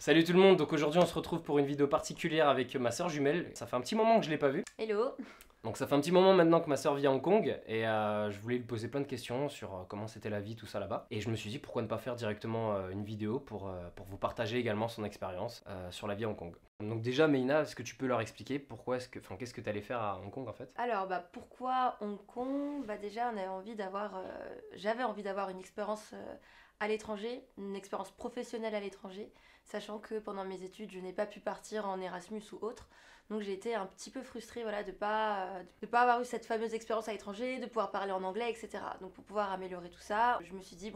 Salut tout le monde, donc aujourd'hui on se retrouve pour une vidéo particulière avec ma soeur jumelle. Ça fait un petit moment que je l'ai pas vue. Hello. Donc ça fait un petit moment maintenant que ma soeur vit à Hong Kong et je voulais lui poser plein de questions sur comment c'était la vie, tout ça là-bas. Et je me suis dit pourquoi ne pas faire directement une vidéo pour vous partager également son expérience sur la vie à Hong Kong. Donc déjà Meina, est-ce que tu peux leur expliquer qu'est-ce que tu allais faire à Hong Kong en fait? Alors pourquoi Hong Kong? Déjà j'avais envie d'avoir une expérience à l'étranger, une expérience professionnelle à l'étranger, sachant que pendant mes études je n'ai pas pu partir en Erasmus ou autre. Donc j'ai été un petit peu frustrée de pas avoir eu cette fameuse expérience à l'étranger, de pouvoir parler en anglais, etc. Donc pour pouvoir améliorer tout ça, je me suis dit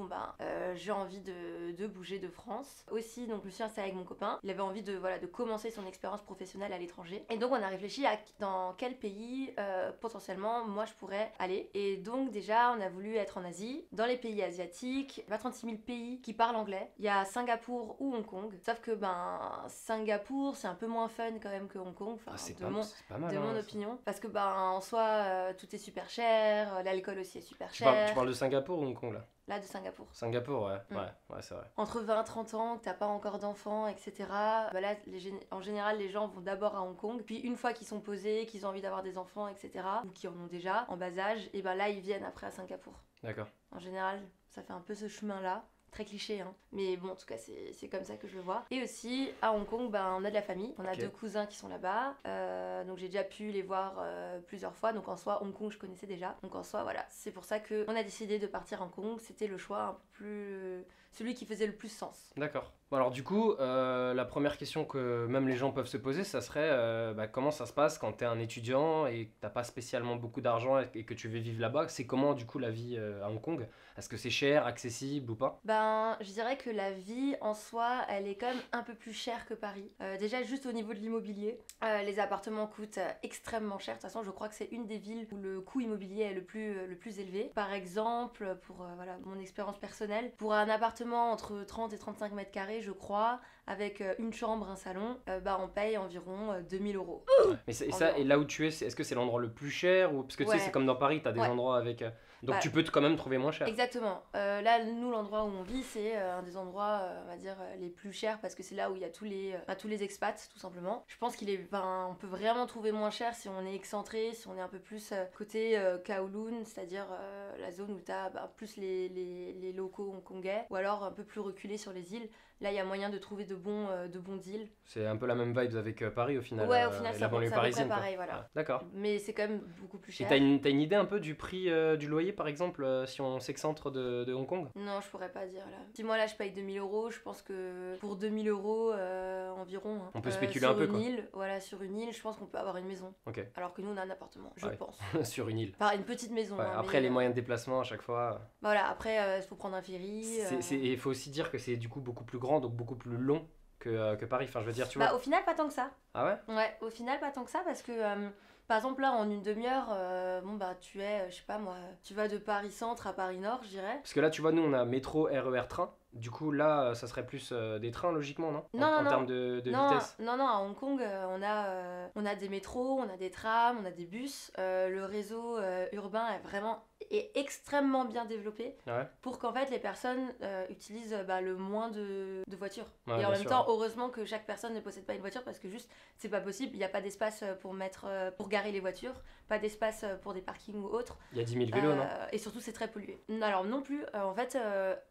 j'ai envie de bouger de France. Aussi, donc je me suis installée avec mon copain. Il avait envie de commencer son expérience professionnelle à l'étranger. Et donc on a réfléchi à dans quel pays potentiellement moi je pourrais aller. Et donc déjà on a voulu être en Asie, dans les pays asiatiques. Il y a 36 000 pays qui parlent anglais. Il y a Singapour ou Hong Kong. Sauf que Singapour c'est un peu moins fun quand même que Hong Kong. C'est De pas mal, mon opinion. Parce que en soi, tout est super cher, l'alcool aussi est super cher. Tu parles de Singapour ou Hong Kong là? Là, de Singapour. Singapour, ouais, c'est vrai. Entre 20 et 30 ans, que t'as pas encore d'enfants, etc. Là, en général, les gens vont d'abord à Hong Kong, puis une fois qu'ils sont posés, qu'ils ont envie d'avoir des enfants, etc., ou qui en ont déjà, en bas âge, et là, ils viennent après à Singapour. D'accord. En général, ça fait un peu ce chemin-là. Très cliché, hein. Mais bon, en tout cas, c'est comme ça que je le vois. Et aussi, à Hong Kong, on a de la famille. On a 2 cousins qui sont là-bas. Donc j'ai déjà pu les voir plusieurs fois. Donc en soi, Hong Kong, je connaissais déjà. Donc en soi, voilà. C'est pour ça qu'on a décidé de partir à Hong Kong. C'était le choix un peu plus... celui qui faisait le plus sens. D'accord. Bon, alors du coup, la première question que même les gens peuvent se poser, ça serait comment ça se passe quand t'es un étudiant et que t'as pas spécialement beaucoup d'argent et que tu veux vivre là-bas? C'est comment du coup la vie à Hong Kong? Est-ce que c'est cher, accessible ou pas? Je dirais que la vie en soi, elle est quand même un peu plus chère que Paris. Déjà juste au niveau de l'immobilier, les appartements coûtent extrêmement cher. De toute façon, je crois que c'est une des villes où le coût immobilier est le plus élevé. Par exemple, pour mon expérience personnelle, pour un appartement entre 30 et 35 mètres carrés, je crois, avec une chambre, un salon, on paye environ 2000 euros. Mais ça, et là où tu es, est-ce que c'est l'endroit le plus cher ou... Parce que tu sais, c'est comme dans Paris, t'as des endroits avec... Donc tu peux quand même trouver moins cher. Exactement. Là, nous, l'endroit où on vit, c'est un des endroits, on va dire, les plus chers parce que c'est là où il y a tous les expats, tout simplement. Je pense on peut vraiment trouver moins cher si on est excentré, si on est un peu plus côté Kowloon, c'est-à-dire la zone où t'as plus les locaux hongkongais, ou alors un peu plus reculé sur les îles. Là, il y a moyen de trouver de bons deals. C'est un peu la même vibe avec Paris au final. Ouais, au final, la banlieue parisienne. Pareil, voilà. Ah, d'accord. Mais c'est quand même beaucoup plus cher. Et t'as une idée un peu du prix du loyer, par exemple, si on s'excentre de Hong Kong? Non, je pourrais pas dire là. Si moi là je paye 2000 euros, je pense que pour 2000 euros environ. On peut spéculer un peu quoi. Sur une île, je pense qu'on peut avoir une maison. Ok. Alors que nous on a un appartement, je pense. Sur une île. Enfin, une petite maison. Ouais, après, les moyens de déplacement à chaque fois. Voilà, après il faut prendre un ferry. Il faut aussi dire que c'est du coup beaucoup plus grand, donc beaucoup plus long que Paris. Enfin, je veux dire, tu vois. Au final, pas tant que ça. Ah ouais? Ouais, au final, pas tant que ça parce que. Par exemple, là, en une demi-heure, tu es, je sais pas moi, tu vas de Paris Centre à Paris Nord, je dirais. Parce que là, tu vois, nous, on a métro, RER, train. Du coup, là, ça serait plus des trains, logiquement, non? Non, en termes de vitesse. Non, à Hong Kong, on a des métros, on a des trams, on a des bus. Le réseau urbain est extrêmement bien développé pour qu'en fait les personnes utilisent le moins de voitures. Et en même temps, heureusement que chaque personne ne possède pas une voiture parce que juste, c'est pas possible. Il n'y a pas d'espace pour garer les voitures, pas d'espace pour des parkings ou autres. Il y a 10 000 vélos, non? Et surtout, c'est très pollué. Alors non plus, en fait,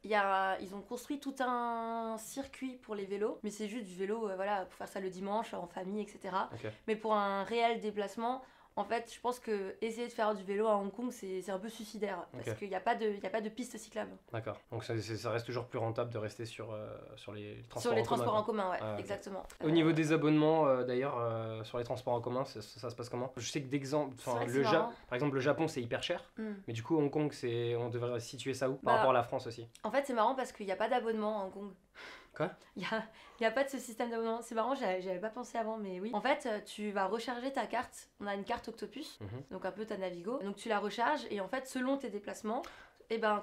ils ont construit tout un circuit pour les vélos, mais c'est juste du vélo pour faire ça le dimanche, en famille, etc. Okay. Mais pour un réel déplacement, en fait, je pense que essayer de faire du vélo à Hong Kong, c'est un peu suicidaire parce qu'il n'y a pas de piste cyclable. D'accord. Donc ça reste toujours plus rentable de rester sur les transports en commun. Sur les transports en commun, exactement. Au niveau des abonnements, d'ailleurs, sur les transports en commun, ça se passe comment? Je sais que d'exemple, par exemple, le Japon, c'est hyper cher, mais du coup, Hong Kong, on devrait situer ça où par rapport à la France aussi? En fait, c'est marrant parce qu'il n'y a pas d'abonnement à Hong Kong. Quoi? Il y a pas de ce système d'abonnement. C'est marrant, j'avais pas pensé avant, mais oui. En fait, tu vas recharger ta carte. On a une carte Octopus, donc un peu ta Navigo. Donc tu la recharges et en fait, selon tes déplacements,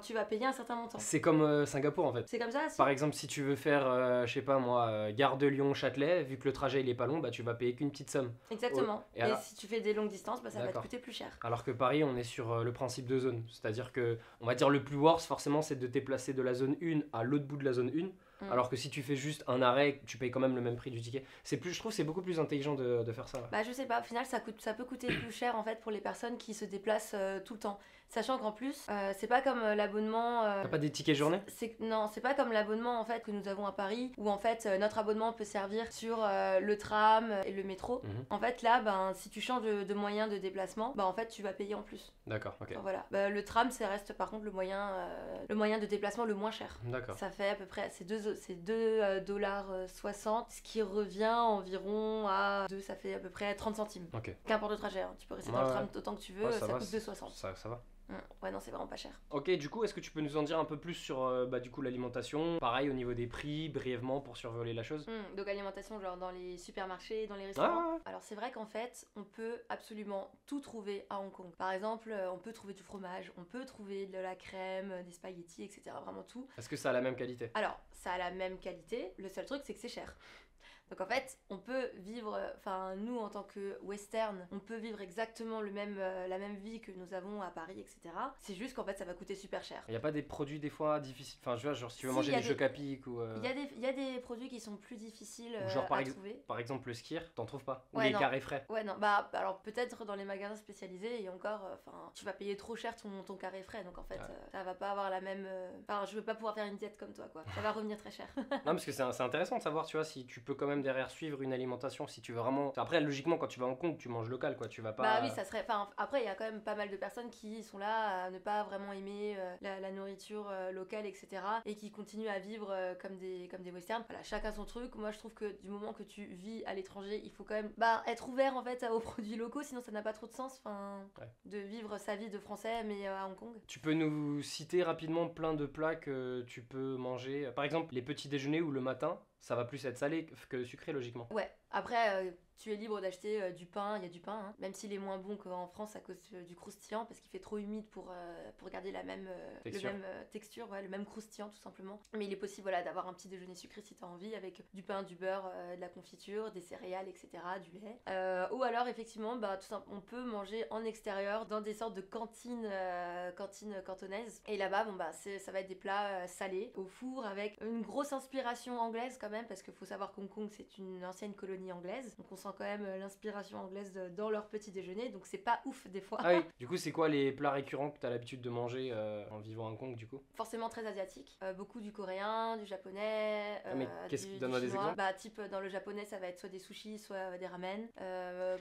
tu vas payer un certain montant. C'est comme Singapour en fait. C'est comme ça aussi. Par exemple, si tu veux faire, je sais pas moi, gare de Lyon-Châtelet, vu que le trajet il est pas long, tu vas payer qu'une petite somme. Exactement. Et si tu fais des longues distances, ça va te coûter plus cher. Alors que Paris, on est sur le principe de zone. C'est-à-dire que, on va dire le plus worst forcément, c'est de te déplacer de la zone 1 à l'autre bout de la zone 1. Alors que si tu fais juste un arrêt, tu payes quand même le même prix du ticket. Je trouve que c'est beaucoup plus intelligent de faire ça. Ouais. Bah je sais pas, au final ça peut coûter plus cher en fait pour les personnes qui se déplacent tout le temps. Sachant qu'en plus, c'est pas comme l'abonnement... T'as pas des tickets journée? Non, c'est pas comme l'abonnement en fait que nous avons à Paris, où en fait notre abonnement peut servir sur le tram et le métro. En fait là, ben, si tu changes de moyen de déplacement, ben, en fait tu vas payer en plus. D'accord, ok. Enfin, voilà. Bah, le tram, ça reste par contre le moyen de déplacement le moins cher. D'accord. Ça fait à peu près, c'est 2,60$, ce qui revient environ ça fait à peu près 30 centimes. Ok. Qu'importe le trajet, hein. Tu peux rester dans le tram autant que tu veux, ça coûte 2,60$. Ça va. Ouais, non, c'est vraiment pas cher. Ok, du coup, est-ce que tu peux nous en dire un peu plus sur du coup, l'alimentation? Pareil, au niveau des prix, brièvement, pour survoler la chose. Donc alimentation, genre dans les supermarchés, dans les restaurants. Ah. Alors c'est vrai qu'en fait, on peut absolument tout trouver à Hong Kong. Par exemple, on peut trouver du fromage, on peut trouver de la crème, des spaghettis, etc. Vraiment tout. Est-ce que ça a la même qualité? Alors, ça a la même qualité, le seul truc c'est que c'est cher. Donc en fait, on peut vivre, enfin nous en tant que western, on peut vivre exactement la même vie que nous avons à Paris, etc. C'est juste qu'en fait ça va coûter super cher. Il n'y a pas des produits des fois difficiles, enfin je vois genre si tu veux manger des chocs à pic ou... Il y a des produits qui sont plus difficiles genre à trouver. Par exemple le skir, t'en trouves pas? Ou Ouais, les non. carrés frais? Ouais non, bah alors peut-être dans les magasins spécialisés et encore, tu vas payer trop cher ton carré frais, donc en fait ça va pas avoir la même... Enfin je veux pas pouvoir faire une diète comme toi quoi, ça va revenir très cher. Non parce que c'est intéressant de savoir tu vois si tu peux quand même derrière suivre une alimentation si tu veux vraiment. Après logiquement quand tu vas à Hong Kong tu manges local quoi, tu vas pas. Bah oui ça serait. Enfin après il y a quand même pas mal de personnes qui sont là à ne pas vraiment aimer la nourriture locale etc. et qui continuent à vivre comme des westerns. Voilà chacun son truc. Moi je trouve que du moment que tu vis à l'étranger il faut quand même être ouvert en fait aux produits locaux sinon ça n'a pas trop de sens de vivre sa vie de français mais à Hong Kong. Tu peux nous citer rapidement plein de plats que tu peux manger, par exemple les petits déjeuners ou le matin? Ça va plus être salé que sucré logiquement. Ouais, après tu es libre d'acheter du pain, il y a du pain, hein. Même s'il est moins bon qu'en France à cause du croustillant parce qu'il fait trop humide pour garder la même texture, ouais, le même croustillant tout simplement. Mais il est possible voilà, d'avoir un petit déjeuner sucré si tu as envie avec du pain, du beurre, de la confiture, des céréales, etc., du lait. Ou alors effectivement, on peut manger en extérieur dans des sortes de cantines cantonaises. Et là-bas, ça va être des plats salés au four avec une grosse inspiration anglaise quand même parce qu'il faut savoir qu'Hong Kong c'est une ancienne colonie anglaise donc on sent quand même l'inspiration anglaise dans leur petit déjeuner donc c'est pas ouf des fois. Ah oui, du coup c'est quoi les plats récurrents que t'as l'habitude de manger en vivant à Hong Kong du coup? Forcément très asiatique, beaucoup du coréen, du japonais, mais donne-moi des exemples. Type dans le japonais ça va être soit des sushis soit des ramen.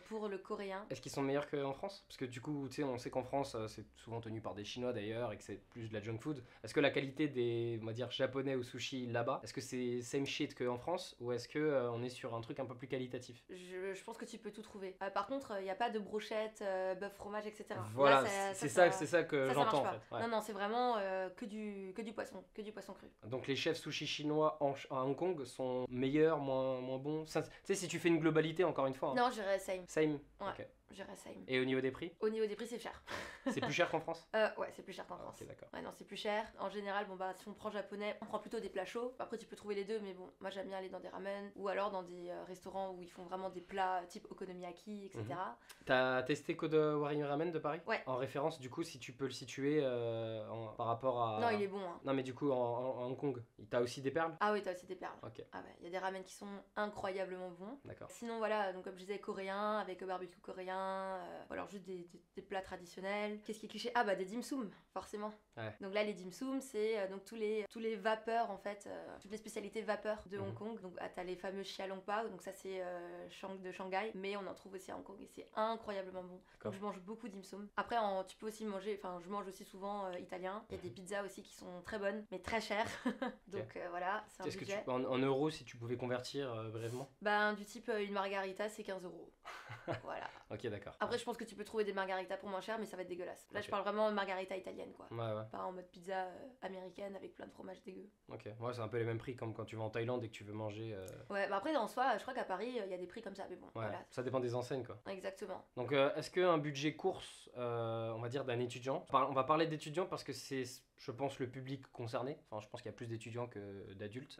Pour le coréen, est-ce qu'ils sont meilleurs qu'en France? Parce que du coup tu sais on sait qu'en France c'est souvent tenu par des Chinois d'ailleurs et que c'est plus de la junk food. Est-ce que la qualité des on va dire japonais ou sushi là-bas, est-ce que c'est same shit qu'en France ou est-ce que on est sur un truc un peu plus qualitatif? Je pense que tu peux tout trouver. Par contre, il n'y a pas de brochette, bœuf, fromage, etc. Voilà, c'est ça que j'entends en fait. Ouais. Non, c'est vraiment que du poisson cru. Donc les chefs sushi chinois à Hong Kong sont meilleurs, moins bons? Tu sais, si tu fais une globalité encore une fois. Hein. Non, je dirais same. Same? Ouais. Ok. Same. Et au niveau des prix? Au niveau des prix, c'est cher. C'est plus cher qu'en France? Ouais, c'est plus cher qu'en France. Ok, d'accord. Ouais, non, c'est plus cher. En général, si on prend japonais, on prend plutôt des plats chauds. Après, tu peux trouver les deux, mais bon, moi j'aime bien aller dans des ramen ou alors dans des restaurants où ils font vraiment des plats type okonomiyaki, etc. T'as testé Kodo Wari Ramen de Paris? Ouais. En référence, du coup, si tu peux le situer par rapport à. Non, il est bon. Hein. Non, mais du coup, en Hong Kong, t'as aussi des perles? Ah oui, t'as aussi des perles. Ok. Ah ouais, il y a des ramen qui sont incroyablement bons. D'accord. Sinon, voilà, donc comme je disais, coréen, avec barbecue coréen, ou alors juste des plats traditionnels. Qu'est-ce qui est cliché? Ah bah des dim sum, forcément. Ouais. Donc là, les dim sum, c'est donc tous les vapeurs, en fait, toutes les spécialités vapeurs de Hong Kong. Donc t'as les fameux Xia Long Pao, donc ça c'est de Shanghai, mais on en trouve aussi à Hong Kong et c'est incroyablement bon. Donc je mange beaucoup dim sum. Après, tu peux aussi manger, enfin je mange aussi souvent italien. Il y a des pizzas aussi qui sont très bonnes, mais très chères. Donc voilà, c'est un budget. En euros, si tu pouvais convertir brièvement? Du type une margarita, c'est 15 euros. Voilà. Ok, d'accord. Après, je pense que tu peux trouver des margaritas pour moins cher, mais ça va être dégueulasse. Là, je parle vraiment de margarita italienne, quoi. Ouais. Pas en mode pizza américaine avec plein de fromage dégueu. Ok, ouais, c'est un peu les mêmes prix comme quand tu vas en Thaïlande et que tu veux manger. Ouais, après, en soi, je crois qu'à Paris, il y a des prix comme ça, mais bon, voilà. Ça dépend des enseignes, quoi. Exactement. Donc, est-ce qu'un budget course, on va dire, d'un étudiant, on va parler d'étudiant parce que c'est je pense, le public concerné. Enfin, je pense qu'il y a plus d'étudiants que d'adultes.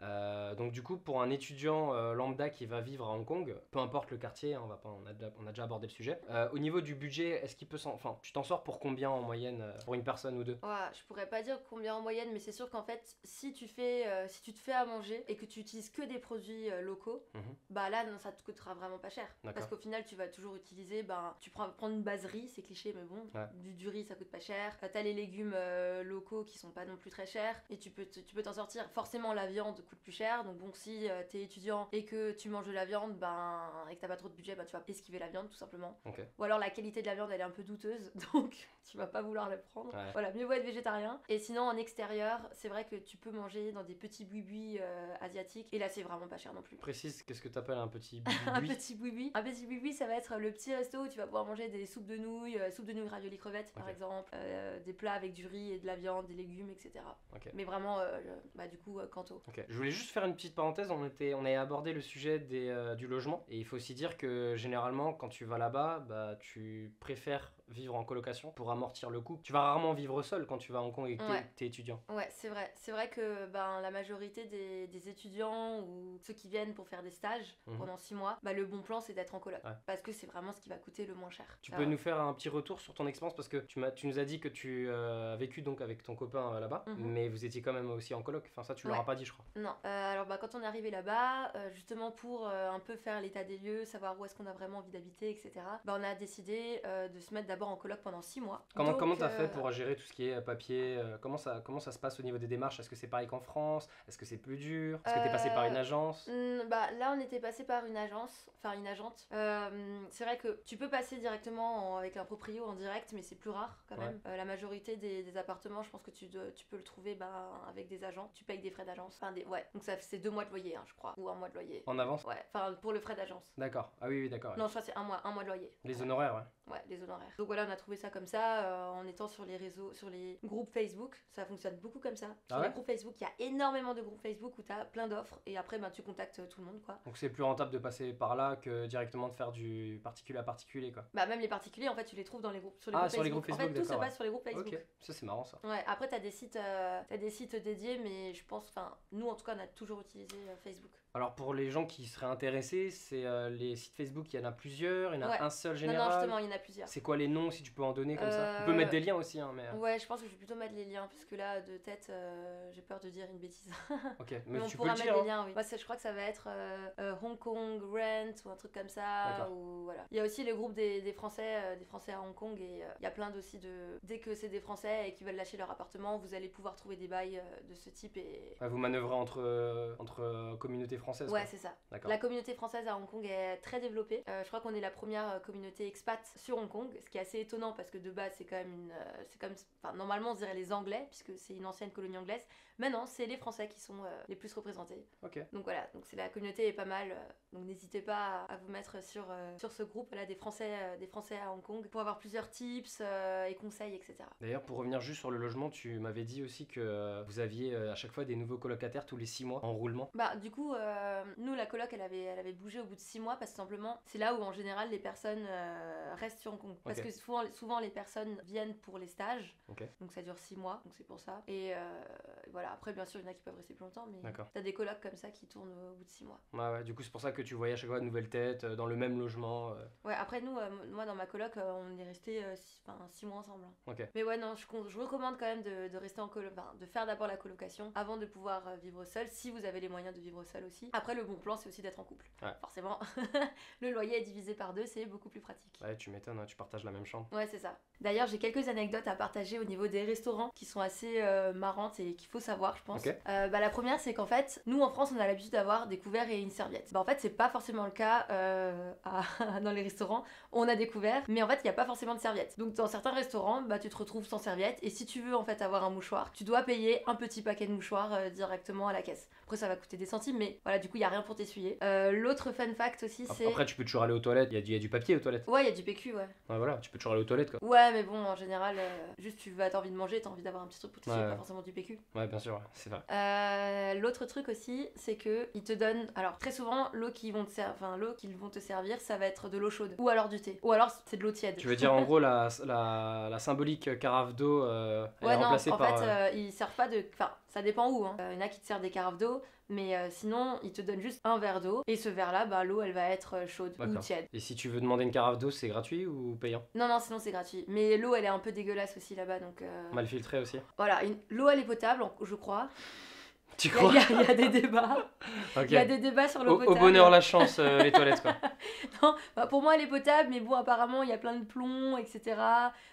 Donc du coup, pour un étudiant lambda qui va vivre à Hong Kong, peu importe le quartier, hein, on a déjà abordé le sujet. Au niveau du budget, est-ce qu'il peut enfin, tu t'en sors pour combien en moyenne pour une personne ou deux? Ouais, je pourrais pas dire combien en moyenne, mais c'est sûr qu'en fait, si tu te fais à manger et que tu utilises que des produits locaux, bah là, non, ça te coûtera vraiment pas cher. Parce qu'au final, tu vas toujours utiliser, tu prends une base riz, c'est cliché, mais bon, du riz, ça coûte pas cher. T'as les légumes locaux qui sont pas non plus très chers, et tu peux t'en sortir. Forcément, la viande coûte plus cher, donc bon, si t'es étudiant et que tu manges de la viande, et que t'as pas trop de budget, tu vas esquiver la viande, tout simplement. Ou alors la qualité de la viande, elle est un peu douteuse, donc tu vas pas vouloir la prendre. Voilà, mieux vaut être végétarien. Et sinon, en extérieur, c'est vrai que tu peux manger dans des petits boui-boui asiatiques, et là, c'est vraiment pas cher non plus. Précise, qu'est-ce que t'appelles un petit boui-boui? Un petit boui-boui. Un petit boui-boui, ça va être le petit resto où tu vas pouvoir manger des soupes de nouilles raviolis crevettes, par exemple, des plats avec du riz et de la viande, des légumes, etc. Mais vraiment, du coup, Kanto. Je voulais juste faire une petite parenthèse, on avait abordé le sujet du logement, et il faut aussi dire que généralement, quand tu vas là-bas, tu préfères vivre en colocation pour amortir le coût. Tu vas rarement vivre seul quand tu vas à Hong Kong et que t'es étudiant. Ouais, c'est vrai. C'est vrai que la majorité des étudiants ou ceux qui viennent pour faire des stages pendant 6 mois, le bon plan c'est d'être en coloc. Parce que c'est vraiment ce qui va coûter le moins cher. Tu peux nous faire un petit retour sur ton expérience, parce que tu nous as dit que tu as vécu donc avec ton copain là-bas, mais vous étiez quand même aussi en coloc. Enfin ça tu leur as pas dit, je crois. Non. Alors quand on est arrivé là-bas, justement pour un peu faire l'état des lieux, savoir où est-ce qu'on a vraiment envie d'habiter, etc. On a décidé de se mettre d'abord en coloc pendant 6 mois. Comment t'as fait pour gérer tout ce qui est papier? Comment ça se passe au niveau des démarches? Est-ce que c'est pareil qu'en France? Est-ce que c'est plus dur? Est-ce que t'es passé par une agence? Là on était passé par une agence, enfin une agente. C'est vrai que tu peux passer directement avec un proprio en direct, mais c'est plus rare quand même. La majorité des appartements, je pense que tu peux le trouver avec des agents. Tu payes des frais d'agence. Donc ça c'est 2 mois de loyer, je crois, ou 1 mois de loyer. En avance? Ouais, enfin pour le frais d'agence. D'accord. Ah oui, d'accord. Non, je crois que c'est 1 mois de loyer. Les honoraires, Ouais, les honoraires. Donc voilà, on a trouvé ça comme ça, en étant sur les réseaux, sur les groupes Facebook. Ça fonctionne beaucoup comme ça. Sur les groupes Facebook, il y a énormément de groupes Facebook où tu as plein d'offres, et après tu contactes tout le monde, quoi. Donc c'est plus rentable de passer par là que directement de faire du particulier à particulier, quoi. Même les particuliers, en fait, tu les trouves dans les groupes, sur les groupes Facebook. En fait, tout se passe sur les groupes Facebook. Ok, ça c'est marrant ça. Ouais, après t'as des sites dédiés, mais je pense, nous en tout cas, on a toujours utilisé Facebook. Alors pour les gens qui seraient intéressés, c'est les sites Facebook, il y en a plusieurs, il y en a un seul général. Non, justement, il y en a plusieurs. C'est quoi les noms, si tu peux en donner comme ça? On peut mettre des liens aussi, hein, mais... Ouais, je pense que je vais plutôt mettre les liens, parce que là, de tête, j'ai peur de dire une bêtise. Ok, mais tu on pourra mettre des liens, oui. Moi, je crois que ça va être Hong Kong Rent, ou un truc comme ça, ou voilà. Il y a aussi le groupe des Français à Hong Kong, et il y a plein aussi dès que c'est des Français et qui veulent lâcher leur appartement, vous allez pouvoir trouver des bails de ce type, et... Vous manœuvrez entre communautés françaises. Ouais, c'est ça. La communauté française à Hong Kong est très développée. Je crois qu'on est la première communauté expat sur Hong Kong, ce qui est assez étonnant parce que de base c'est quand même normalement on dirait les Anglais puisque c'est une ancienne colonie anglaise. Mais non, c'est les Français qui sont les plus représentés. Donc voilà, donc la communauté est pas mal. Donc n'hésitez pas à vous mettre sur ce groupe là des Français à Hong Kong pour avoir plusieurs tips et conseils, etc. D'ailleurs, pour revenir juste sur le logement, tu m'avais dit aussi que vous aviez à chaque fois des nouveaux colocataires tous les 6 mois en roulement. Du coup, nous la coloc elle avait bougé au bout de 6 mois parce que simplement c'est là où en général les personnes restent sur Hong Kong. Parce que souvent les personnes viennent pour les stages. Donc ça dure 6 mois, donc c'est pour ça. Et voilà, après bien sûr il y en a qui peuvent rester plus longtemps, mais t'as des colocs comme ça qui tournent au bout de 6 mois. Ouais, du coup c'est pour ça que tu voyais à chaque fois de nouvelles têtes dans le même logement. Ouais, après nous, moi dans ma coloc, on est resté 6 mois ensemble. Mais ouais, non, je recommande quand même de rester en coloc, de faire d'abord la colocation avant de pouvoir vivre seul, si vous avez les moyens de vivre seul aussi. Après, le bon plan c'est aussi d'être en couple. Forcément, le loyer est divisé par 2, c'est beaucoup plus pratique. Ouais, tu m'étonnes, tu partages la même chambre. Ouais, c'est ça. D'ailleurs, j'ai quelques anecdotes à partager au niveau des restaurants qui sont assez marrantes et qu'il faut savoir, je pense. La première, c'est qu'en fait, nous en France, on a l'habitude d'avoir des couverts et une serviette. En fait, c'est pas forcément le cas dans les restaurants. On a des couverts, mais en fait, il n'y a pas forcément de serviette. Donc, dans certains restaurants, tu te retrouves sans serviette. Et si tu veux en fait avoir un mouchoir, tu dois payer un petit paquet de mouchoirs directement à la caisse. Après, ça va coûter des centimes, mais voilà, du coup, il n'y a rien pour t'essuyer. L'autre fun fact aussi, c'est... Après, tu peux toujours aller aux toilettes. Il y a du papier aux toilettes. Ouais, il y a du PQ, ouais. Ouais, voilà, tu peux toujours aller aux toilettes, quoi. Ouais, mais bon, en général, juste t'as envie de manger, t'as envie d'avoir un petit truc pour t'essuyer, pas forcément du PQ. Ouais, bien sûr. température, c'est vrai. L'autre truc aussi, c'est que ils te donnent. Alors très souvent, l'eau qu'ils vont te servir, ça va être de l'eau chaude ou alors du thé, ou alors c'est de l'eau tiède. Tu veux dire en gros la symbolique carafe d'eau, elle est remplacée en par. fait, ils servent pas de. Enfin, ça dépend où. Hein. Il y en a qui te servent des carafes d'eau, mais sinon, ils te donnent juste un verre d'eau. Et ce verre-là, bah, l'eau, elle va être chaude ou tiède. Et si tu veux demander une carafe d'eau, c'est gratuit ou payant? Non, sinon c'est gratuit. Mais l'eau, elle est un peu dégueulasse aussi là-bas, donc. Mal filtrée aussi. Voilà, l'eau, elle est potable, je crois. Tu crois? Il y a des débats. Ok. Il y a des débats sur l'eau potable. Au bonheur la chance, les toilettes quoi. Non, bah pour moi elle est potable, mais bon apparemment il y a plein de plomb, etc.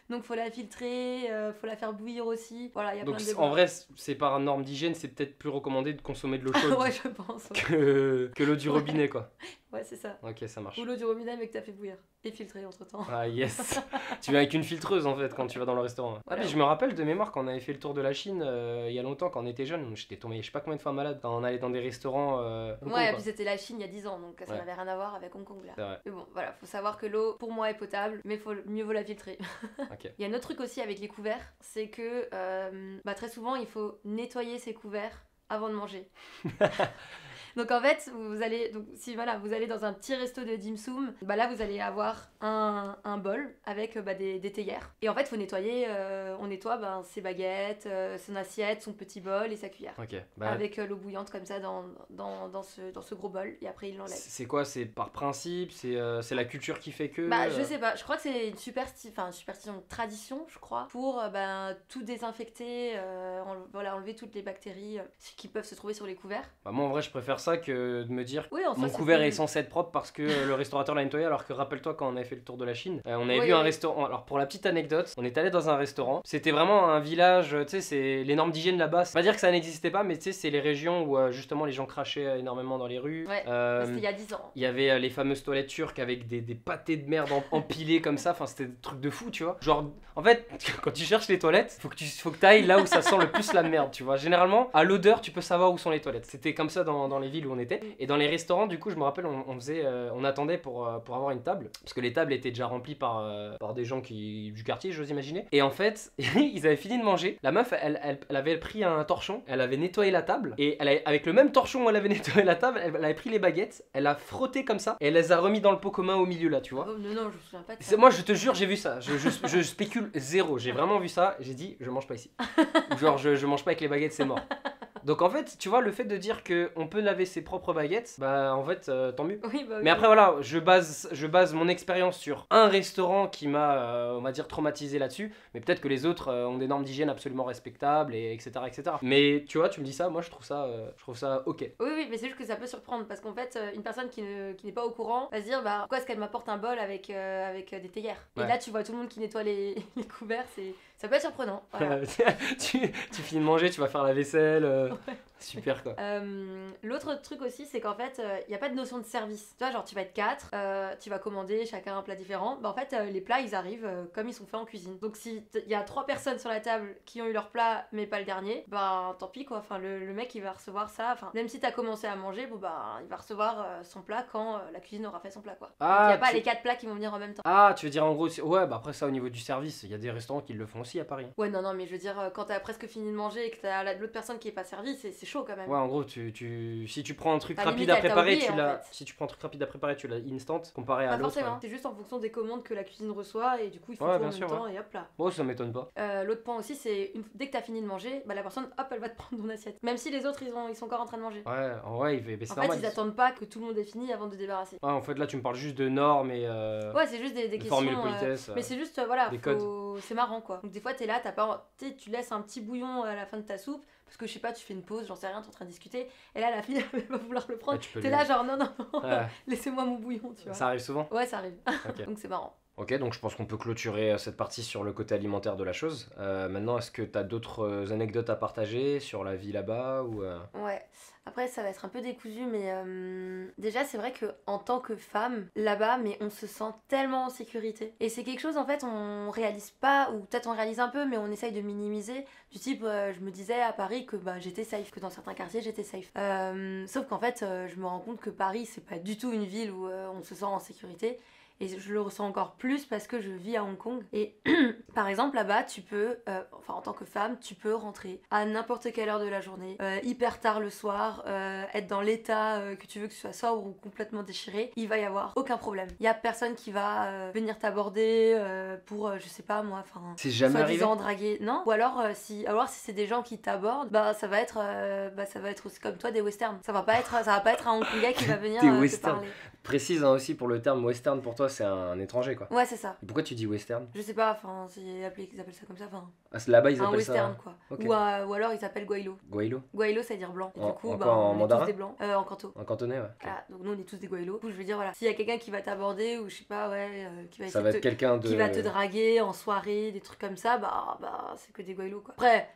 Donc faut la filtrer, faut la faire bouillir aussi. Voilà, il y a Donc plein de débats. en vrai, c'est par norme d'hygiène, c'est peut-être plus recommandé de consommer de l'eau chaude ouais, je pense. Ouais, que l'eau du robinet quoi. ouais c'est ça. Ok, ça marche. Ou l'eau du robinet mais que t'as fait bouillir. Et filtrer entre temps. Ah yes. Tu viens avec une filtreuse en fait quand tu vas dans le restaurant. Voilà. Ah, puis je me rappelle de mémoire quand on avait fait le tour de la Chine il y a longtemps, quand on était jeune, j'étais tombé je sais pas combien de fois malade quand on allait dans des restaurants. Hong Kong, ouais, et quoi. puis c'était la Chine il y a 10 ans, donc ça n'avait rien à voir avec Hong Kong là. C'est vrai. Mais bon, voilà, faut savoir que l'eau pour moi est potable, mais mieux vaut la filtrer. Ok. Il y a un autre truc aussi avec les couverts, c'est que très souvent il faut nettoyer ses couverts avant de manger. Donc en fait, si vous allez dans un petit resto de dim sum, bah là vous allez avoir un bol avec des théières. Et en fait, il faut nettoyer, on nettoie ses baguettes, son assiette, son petit bol et sa cuillère. Ok. Avec l'eau bouillante comme ça dans ce gros bol, et après il l'enlève. C'est quoi? C'est par principe? C'est la culture qui fait que. Je sais pas, je crois que c'est une superstition, une tradition, je crois, pour tout désinfecter, enlever toutes les bactéries qui peuvent se trouver sur les couverts. Bah, moi en vrai, je préfère ça que de me dire oui, mon couvert est censé être propre parce que le restaurateur l'a nettoyé, alors que rappelle-toi quand on avait fait le tour de la Chine, on avait vu un restaurant. Alors pour la petite anecdote, on est allé dans un restaurant, c'était vraiment un village, tu sais, c'est les normes d'hygiène là-bas, c'est pas dire que ça n'existait pas, mais tu sais, c'est les régions où justement les gens crachaient énormément dans les rues. Ouais, c'était il y a 10 ans. Il y avait les fameuses toilettes turques avec des pâtés de merde empilés comme ça, enfin c'était des trucs de fou, tu vois. Genre, en fait, quand tu cherches les toilettes, faut que t'ailles là où ça sent le plus la merde, tu vois. Généralement, à l'odeur, tu peux savoir où sont les toilettes. C'était comme ça dans les villes où on était. Et dans les restaurants, du coup, je me rappelle, on attendait pour avoir une table, parce que les tables étaient déjà remplies par des gens du quartier, j'ose imaginer. Et en fait, ils avaient fini de manger. La meuf, elle avait pris un torchon, elle avait nettoyé la table, et avec le même torchon où elle avait nettoyé la table, elle avait pris les baguettes, elle a frotté comme ça, et elle les a remis dans le pot commun au milieu là, tu vois. Oh, non, je me souviens pas de ça. Moi, je te jure, j'ai vu ça. Je spécule zéro. J'ai vraiment vu ça. J'ai dit, je mange pas ici. Genre, je mange pas avec les baguettes, c'est mort. Donc en fait, tu vois, le fait de dire qu'on peut laver ses propres baguettes, bah en fait, tant mieux. Oui, mais après, voilà, je base mon expérience sur un restaurant qui m'a, on va dire, traumatisé là-dessus. Mais peut-être que les autres ont des normes d'hygiène absolument respectables, et etc., etc. Mais tu vois, tu me dis ça, moi je trouve ça ok. Oui, mais c'est juste que ça peut surprendre parce qu'en fait, une personne qui n'est pas au courant va se dire, pourquoi est-ce qu'elle m'apporte un bol avec des théières. Ouais. Et là, tu vois tout le monde qui nettoie les couverts, ça peut être surprenant. Voilà. tu finis de manger, tu vas faire la vaisselle. Ouais. Super quoi. L'autre truc aussi, c'est qu'en fait, il n'y a pas de notion de service. Tu vois, genre tu vas être 4, tu vas commander chacun un plat différent. En fait, les plats, ils arrivent comme ils sont faits en cuisine. Donc si il y a 3 personnes sur la table qui ont eu leur plat, mais pas le dernier, tant pis quoi. Enfin, le mec, il va recevoir ça. Enfin, même si t'as commencé à manger, il va recevoir son plat quand la cuisine aura fait son plat quoi. Il n'y a pas les 4 plats qui vont venir en même temps. Ah, tu veux dire en gros, ouais, après ça au niveau du service, il y a des restaurants qui le font aussi à Paris. Ouais, non, mais je veux dire, quand t'as presque fini de manger et que t'as l'autre personne qui est pas servie, c'est chaud quand même. Ouais, en gros, si tu prends un truc rapide à préparer, si tu prends un truc rapide à préparer, tu l'as instant comparé à l'autre. Pas forcément, c'est juste en fonction des commandes que la cuisine reçoit et du coup il faut tout en même temps et hop là. Bon, ça m'étonne pas. L'autre point aussi, c'est dès que t'as fini de manger, la personne, hop, elle va te prendre ton assiette. Même si les autres ils sont encore en train de manger. Ouais, c'est normal. En fait, ils attendent pas que tout le monde ait fini avant de se débarrasser. Ouais, en fait, là tu me parles juste de normes et. Ouais, c'est juste des questions. Formules politesse. Mais c'est juste, voilà, des codes. C'est marrant quoi. Donc des fois, t'es là, tu laisses un petit bouillon à la fin de ta soupe. Parce que je sais pas, tu fais une pause, j'en sais rien, t'es en train de discuter. Et là, la fille, elle va vouloir le prendre. T'es là, genre, non, laissez-moi mon bouillon, tu vois. Ça arrive souvent? Ouais, ça arrive. Okay. Donc c'est marrant. Ok, donc je pense qu'on peut clôturer cette partie sur le côté alimentaire de la chose. Maintenant, est-ce que t'as d'autres anecdotes à partager sur la vie là-bas ou Ouais. Après, ça va être un peu décousu, mais déjà, c'est vrai qu'en tant que femme, là-bas, mais on se sent tellement en sécurité. Et c'est quelque chose, en fait, on réalise pas, ou peut-être on réalise un peu, mais on essaye de minimiser. Du type, je me disais à Paris que j'étais safe, que dans certains quartiers, j'étais safe. Sauf qu'en fait, je me rends compte que Paris, c'est pas du tout une ville où on se sent en sécurité. Et je le ressens encore plus parce que je vis à Hong Kong. Et par exemple, là-bas, tu peux, en tant que femme, tu peux rentrer à n'importe quelle heure de la journée, hyper tard le soir, être dans l'état que tu veux, que tu sois sobre ou complètement déchiré. Il va y avoir aucun problème. Il y a personne qui va venir t'aborder pour, je sais pas moi, c'est jamais arrivé. Soi-disant draguer. Non. Ou alors, si c'est des gens qui t'abordent, ça va être aussi comme toi des westerns. Ça va pas être un Hongkongais qui va venir te parler. Précise aussi pour le terme western, pour toi c'est un étranger quoi. Ouais, c'est ça. Et pourquoi tu dis western? Je sais pas, ils appellent ça comme ça. Là-bas ils appellent western, ça. Quoi. Okay. Ou alors ils s'appellent Gwailo. Gwailo, ça veut dire blanc. Et du coup, en on mandarin? est tous des blancs. En canto. En cantonais, ouais. Voilà, donc nous on est tous des Gwailo. Du coup, je veux dire, voilà, s'il y a quelqu'un qui va t'aborder ou je sais pas, qui va ça va être quelqu'un qui va te draguer en soirée, des trucs comme ça, c'est que des Gwailo quoi. Après,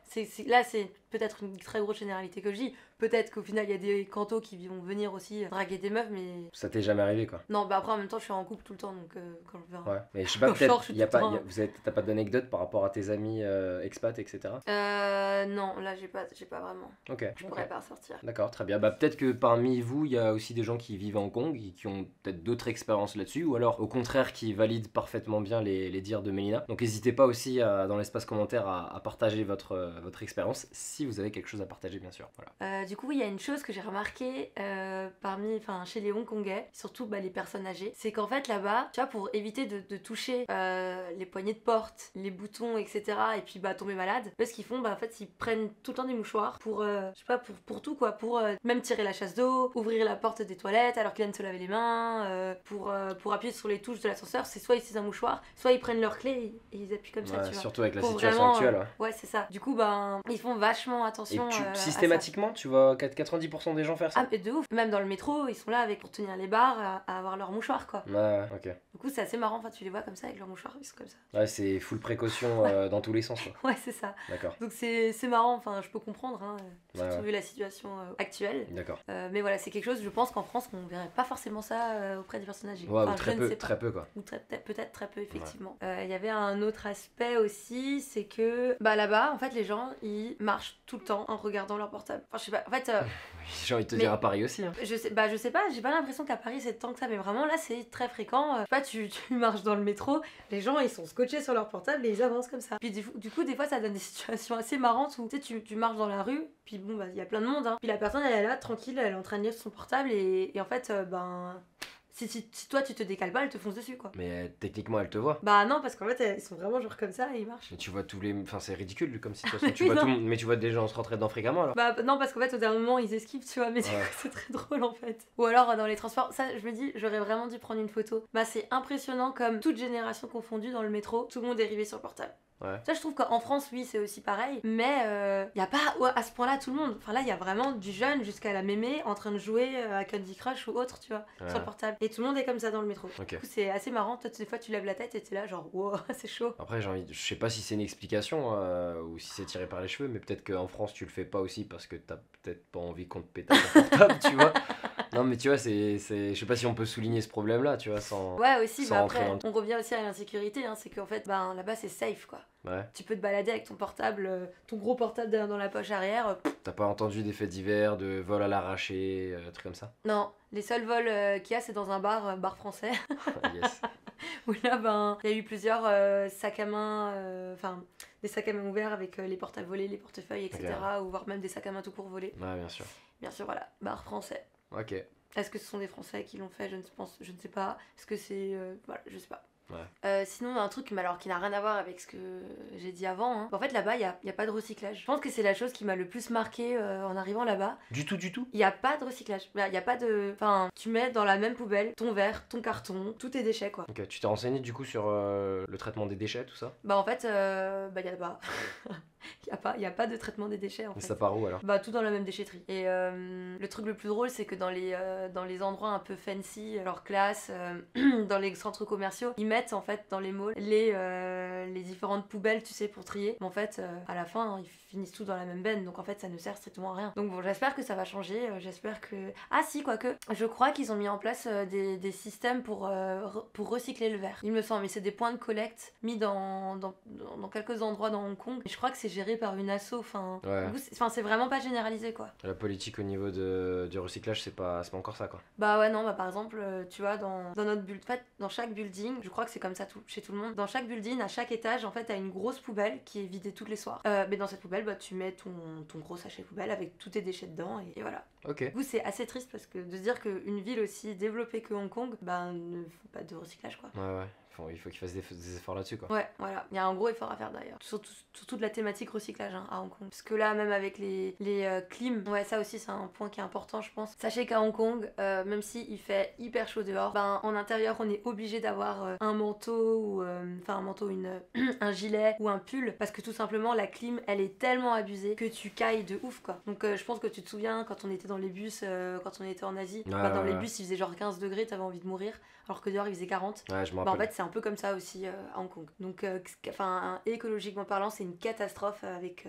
là c'est peut-être une très grosse généralité que je dis. Peut-être qu'au final il y a des cantos qui vont venir aussi draguer des meufs, mais. Ça t'est jamais arrivé quoi? Non, après en même temps je suis en couple tout le temps donc quand je verrai. Ouais, mais je sais pas, peut-être t'as pas d'anecdote par rapport à tes amis expats, etc. Non, là j'ai pas vraiment. Ok. Je pourrais pas sortir. D'accord, très bien. Peut-être que parmi vous, il y a aussi des gens qui vivent à Hong Kong, qui ont peut-être d'autres expériences là-dessus, ou alors au contraire qui valident parfaitement bien les dires de Mélina. Donc n'hésitez pas aussi dans l'espace commentaire à partager votre expérience, si vous avez quelque chose à partager bien sûr. Voilà. Du coup, il y a une chose que j'ai remarqué chez les Hongkongais, surtout les personnes âgées, c'est qu'en fait là-bas, tu vois, pour éviter de toucher les poignées de porte, les boutons, etc., et puis tomber malade, ce qu'ils font, en fait, ils prennent tout le temps des mouchoirs pour, je sais pas, pour tout quoi, pour même tirer la chasse d'eau, ouvrir la porte des toilettes alors qu'ils viennent se laver les mains, pour appuyer sur les touches de l'ascenseur, c'est soit ils utilisent un mouchoir, soit ils prennent leur clé et ils appuient comme ça, tu vois. Surtout avec la situation actuelle. Ouais, c'est ça. Du coup, ils font vachement attention. Et systématiquement, tu vois 90% des gens faire ça? Ah, mais de ouf. Même dans le métro, ils sont là pour tenir les barres, à avoir leur mouchoir, quoi. Ouais, ok. Du coup, c'est assez marrant, tu les vois comme ça avec leur mouchoir, ils sont comme ça. Ouais, c'est full précaution dans tous les sens, quoi. Ouais, c'est ça. D'accord. Donc c'est marrant, je peux comprendre, surtout vu la situation actuelle. D'accord. Mais voilà, c'est quelque chose, je pense qu'en France, on verrait pas forcément ça auprès des personnes âgées. Ouais, ou très peu, quoi. Ou peut-être très peu, effectivement. Il y avait un autre aspect aussi, c'est que là-bas, en fait, les gens, ils marchent tout le temps en regardant leur portable. Enfin, je sais pas, en fait... J'ai envie de te dire à Paris aussi. Je sais pas, j'ai pas l'impression qu'à Paris c'est tant que ça, mais vraiment là c'est très fréquent. Je sais pas, tu marches dans le métro, les gens ils sont scotchés sur leur portable et ils avancent comme ça. Puis du coup, des fois ça donne des situations assez marrantes où tu marches dans la rue, puis bon, il y a plein de monde, hein. Puis la personne elle est là tranquille, elle est en train de lire son portable et en fait, si toi tu te décales pas, elle te fonce dessus quoi. Mais techniquement elle te voit. Bah non, parce qu'en fait ils sont vraiment genre comme ça et ils marchent. Mais tu vois tous les. Enfin c'est ridicule comme situation. Tu vois tout le monde. Mais tu vois des gens se rentrer dedans fréquemment alors. Bah non, parce qu'en fait au dernier moment ils esquivent, tu vois, mais du coup c'est très drôle en fait. Ou alors dans les transports, ça je me dis, j'aurais vraiment dû prendre une photo. C'est impressionnant comme toute génération confondue dans le métro, tout le monde est arrivé sur le portable. Ouais. Ça, je trouve qu'en France, oui, c'est aussi pareil. Mais il n'y a pas à ce point-là tout le monde. Enfin, là, il y a vraiment du jeune jusqu'à la mémé en train de jouer à Candy Crush ou autre, tu vois, sur le portable. Et tout le monde est comme ça dans le métro. Okay. Du coup, c'est assez marrant. Toi, des fois, tu lèves la tête et t'es là, genre, wow, c'est chaud. Après, je sais pas si c'est une explication ou si c'est tiré par les cheveux, mais peut-être qu'en France, tu le fais pas aussi parce que t'as peut-être pas envie qu'on te pète ton portable, tu vois. Non, mais tu vois, je sais pas si on peut souligner ce problème-là, tu vois, sans. Ouais, aussi, sans après, on revient aussi à l'insécurité, hein, c'est qu'en fait, là-bas, c'est safe, quoi. Ouais. Tu peux te balader avec ton portable, ton gros portable dans la poche arrière. T'as pas entendu des faits divers, de vol à l'arraché, trucs comme ça? Non, les seuls vols qu'il y a, c'est dans un bar français. Yes. Où là, il y a eu plusieurs sacs à main, des sacs à main ouverts avec les portables volés, les portefeuilles, etc. Okay. Ou voire même des sacs à main tout court volés. Ouais, bien sûr. Bien sûr, voilà, bar français. Ok. Est-ce que ce sont des Français qui l'ont fait? Je ne sais pas. Est-ce que c'est... voilà, je sais pas. Ouais. Sinon, un truc qui n'a rien à voir avec ce que j'ai dit avant, hein. En fait, là-bas, il y a pas de recyclage. Je pense que c'est la chose qui m'a le plus marqué en arrivant là-bas. Du tout? Il n'y a pas de recyclage. Il y a pas de... Enfin, tu mets dans la même poubelle ton verre, ton carton, tous tes déchets, quoi. Ok, tu t'es renseigné du coup sur le traitement des déchets, tout ça? En fait, il y a pas... Il y a pas de traitement des déchets en fait. Mais ça part où alors? Tout dans la même déchetterie. Et le truc le plus drôle, c'est que dans les endroits un peu fancy, alors classe, dans les centres commerciaux, ils mettent en fait dans les malls les différentes poubelles, tu sais, pour trier. Mais en fait, à la fin, finissent tous dans la même benne, donc en fait ça ne sert strictement à rien. Donc bon, j'espère que ça va changer, j'espère que... Ah si, quoique, je crois qu'ils ont mis en place des systèmes pour recycler le verre. Il me semble, mais c'est des points de collecte mis dans quelques endroits dans Hong Kong. Et je crois que c'est géré par une asso, enfin... Ouais. C'est vraiment pas généralisé, quoi. La politique au niveau du recyclage, c'est pas encore ça, quoi. Bah ouais, non, bah par exemple, tu vois, dans notre building, en fait, dans chaque building, je crois que c'est comme ça chez tout le monde, dans chaque building, à chaque étage, en fait, t'as une grosse poubelle qui est vidée toutes les soirs. Mais dans cette poubelle, bah tu mets ton gros sachet poubelle avec tous tes déchets dedans, et voilà. Ok. Du coup, c'est assez triste parce que de se dire qu'une ville aussi développée que Hong Kong, bah ne fait pas de recyclage, quoi. Ouais. Il faut qu'ils fassent des efforts là-dessus, quoi. Ouais, voilà. Il y a un gros effort à faire d'ailleurs. Surtout de la thématique recyclage à Hong Kong. Parce que là, même avec les clims, ouais, ça aussi, c'est un point qui est important, je pense. Sachez qu'à Hong Kong, même s'il fait hyper chaud dehors, ben en intérieur, on est obligé d'avoir un manteau ou un manteau, un gilet ou un pull. Parce que tout simplement, la clim, elle est tellement abusée que tu cailles de ouf, quoi. Donc, je pense que tu te souviens quand on était dans les bus, quand on était en Asie, dans les bus, il faisait genre 15 degrés, t'avais envie de mourir. Alors que dehors, il faisait 40. Ouais, je me bah, rappelle. en fait, c'est un peu comme ça aussi à Hong Kong. Donc, écologiquement parlant, c'est une catastrophe avec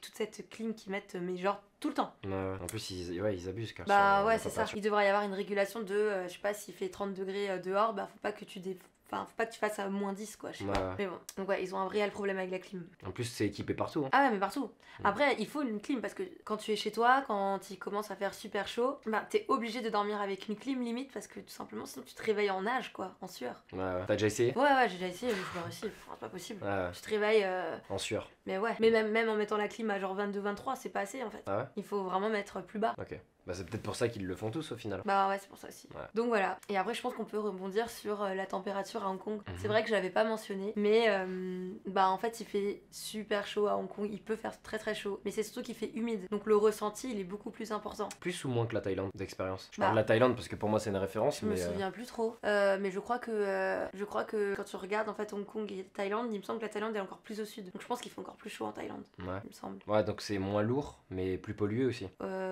toute cette clim qu'ils mettent, mais genre tout le temps. Ouais. En plus, ils abusent, car Bah ouais, c'est ça. Il devrait y avoir une régulation de, je sais pas, s'il fait 30 degrés dehors, bah faut pas que tu fasses à moins 10, quoi, je sais pas. Mais bon, donc ouais, ils ont un réel problème avec la clim. En plus, c'est équipé partout. Hein. Ah ouais, mais partout. Après, il faut une clim parce que quand tu es chez toi, quand il commence à faire super chaud, bah t'es obligé de dormir avec une clim limite parce que tout simplement, sinon tu te réveilles en nage, quoi, en sueur. Ouais. T'as déjà essayé? Ouais, j'ai déjà essayé, mais je me réussis. Enfin, c'est pas possible. Ouais. Tu te réveilles. En sueur. Mais ouais. Mais même en mettant la clim à genre 22-23, c'est pas assez en fait. Ah ouais? Il faut vraiment mettre plus bas. Ok. Bah c'est peut-être pour ça qu'ils le font tous au final. Bah ouais, c'est pour ça aussi. Ouais. Donc voilà. Et après, je pense qu'on peut rebondir sur la température à Hong Kong. C'est vrai que je l'avais pas mentionné, mais bah en fait, il fait super chaud à Hong Kong. Il peut faire très très chaud, mais c'est surtout qu'il fait humide. Donc le ressenti, il est beaucoup plus important. Plus ou moins que la Thaïlande d'expérience? Je parle de la Thaïlande parce que pour moi c'est une référence. Je me souviens plus trop. Mais je crois que quand tu regardes en fait Hong Kong et Thaïlande, il me semble que la Thaïlande est encore plus au sud. Donc je pense qu'il fait encore plus chaud en Thaïlande. Ouais. Il me semble. Ouais, donc c'est moins lourd, mais plus pollué aussi.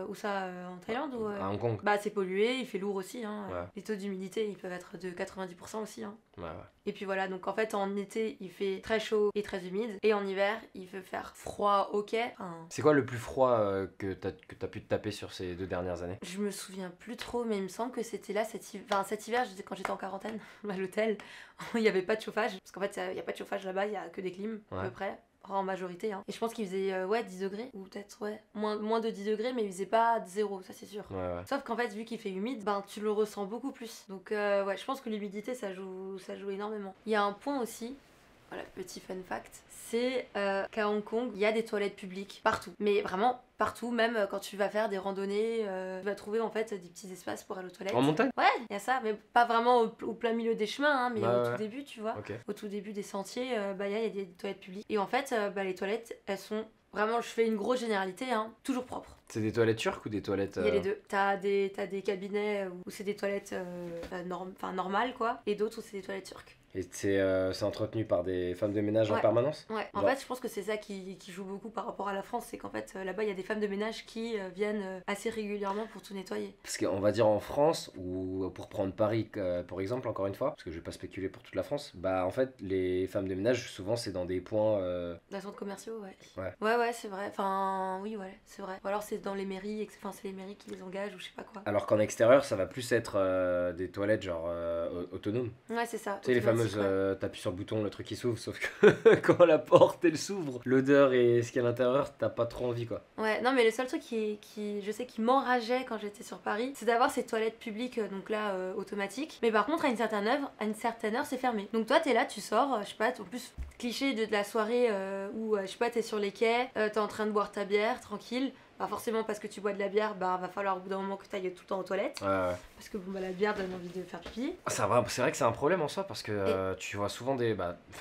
Où ça en Thaïlande ou À Hong Kong. Bah c'est pollué, il fait lourd aussi. Hein. Ouais. Les taux d'humidité, ils peuvent être de 90% aussi. Hein. Ouais. Et puis voilà, donc en fait en été, il fait très chaud et très humide. Et en hiver, il peut faire froid, ok. Enfin, c'est quoi le plus froid que t'as pu te taper sur ces 2 dernières années? je me souviens plus trop, mais il me semble que c'était là cet hiver, quand j'étais en quarantaine à l'hôtel, il n'y avait pas de chauffage. Parce qu'en fait, il n'y a pas de chauffage là-bas, il n'y a que des clims à peu près. En majorité, hein. Et je pense qu'il faisait 10 degrés, ou peut-être moins de 10 degrés, mais il faisait pas 0, ça c'est sûr. Ouais. Sauf qu'en fait, vu qu'il fait humide, ben tu le ressens beaucoup plus. Donc ouais, je pense que l'humidité ça joue énormément. Il y a un point aussi, voilà, petit fun fact, c'est qu'à Hong Kong, il y a des toilettes publiques partout. Mais vraiment partout, même quand tu vas faire des randonnées, tu vas trouver en fait des petits espaces pour aller aux toilettes. En montagne? Ouais, il y a ça, mais pas vraiment au plein milieu des chemins, hein, mais Bah, au tout début, tu vois. Okay. Au tout début des sentiers, il y a des toilettes publiques. Et en fait, les toilettes, elles sont vraiment, je fais une grosse généralité, hein, toujours propres. C'est des toilettes turques ou des toilettes... Il y a les deux. T'as des cabinets où c'est des toilettes normales, quoi, et d'autres où c'est des toilettes turques. Et c'est entretenu par des femmes de ménage en permanence? Ouais, en fait, je pense que c'est ça qui joue beaucoup par rapport à la France, c'est qu'en fait, là-bas, il y a des femmes de ménage qui viennent assez régulièrement pour tout nettoyer. Parce qu'on va dire en France, ou pour prendre Paris, pour exemple, encore une fois, parce que je vais pas spéculer pour toute la France, bah en fait, les femmes de ménage, souvent, c'est dans des points... Dans les centres commerciaux, ouais. Ouais, c'est vrai. Enfin, oui, ouais, c'est vrai. Ou alors c'est dans les mairies, c'est les mairies qui les engagent, ou je sais pas quoi. Alors qu'en extérieur, ça va plus être des toilettes, genre, autonomes. Ouais, c'est ça. Tu sais, les fameuses... t'appuies sur le bouton, le truc qui s'ouvre, sauf que quand la porte, elle s'ouvre, l'odeur et ce qu'il y a à l'intérieur, t'as pas trop envie, quoi. Ouais, non, mais le seul truc je sais qui m'enrageait quand j'étais sur Paris, c'est d'avoir ces toilettes publiques, donc là, automatiques. Mais par contre, à une certaine heure, c'est fermé. Donc toi, t'es là, tu sors, je sais pas, en plus, cliché de la soirée où, je sais pas, t'es sur les quais, t'es en train de boire ta bière, tranquille. Bah forcément parce que tu bois de la bière, bah va falloir au bout d'un moment que tu ailles tout le temps aux toilettes. Ouais. Parce que bon, bah, la bière donne envie de faire pipi. C'est vrai que c'est un problème en soi parce que tu vois souvent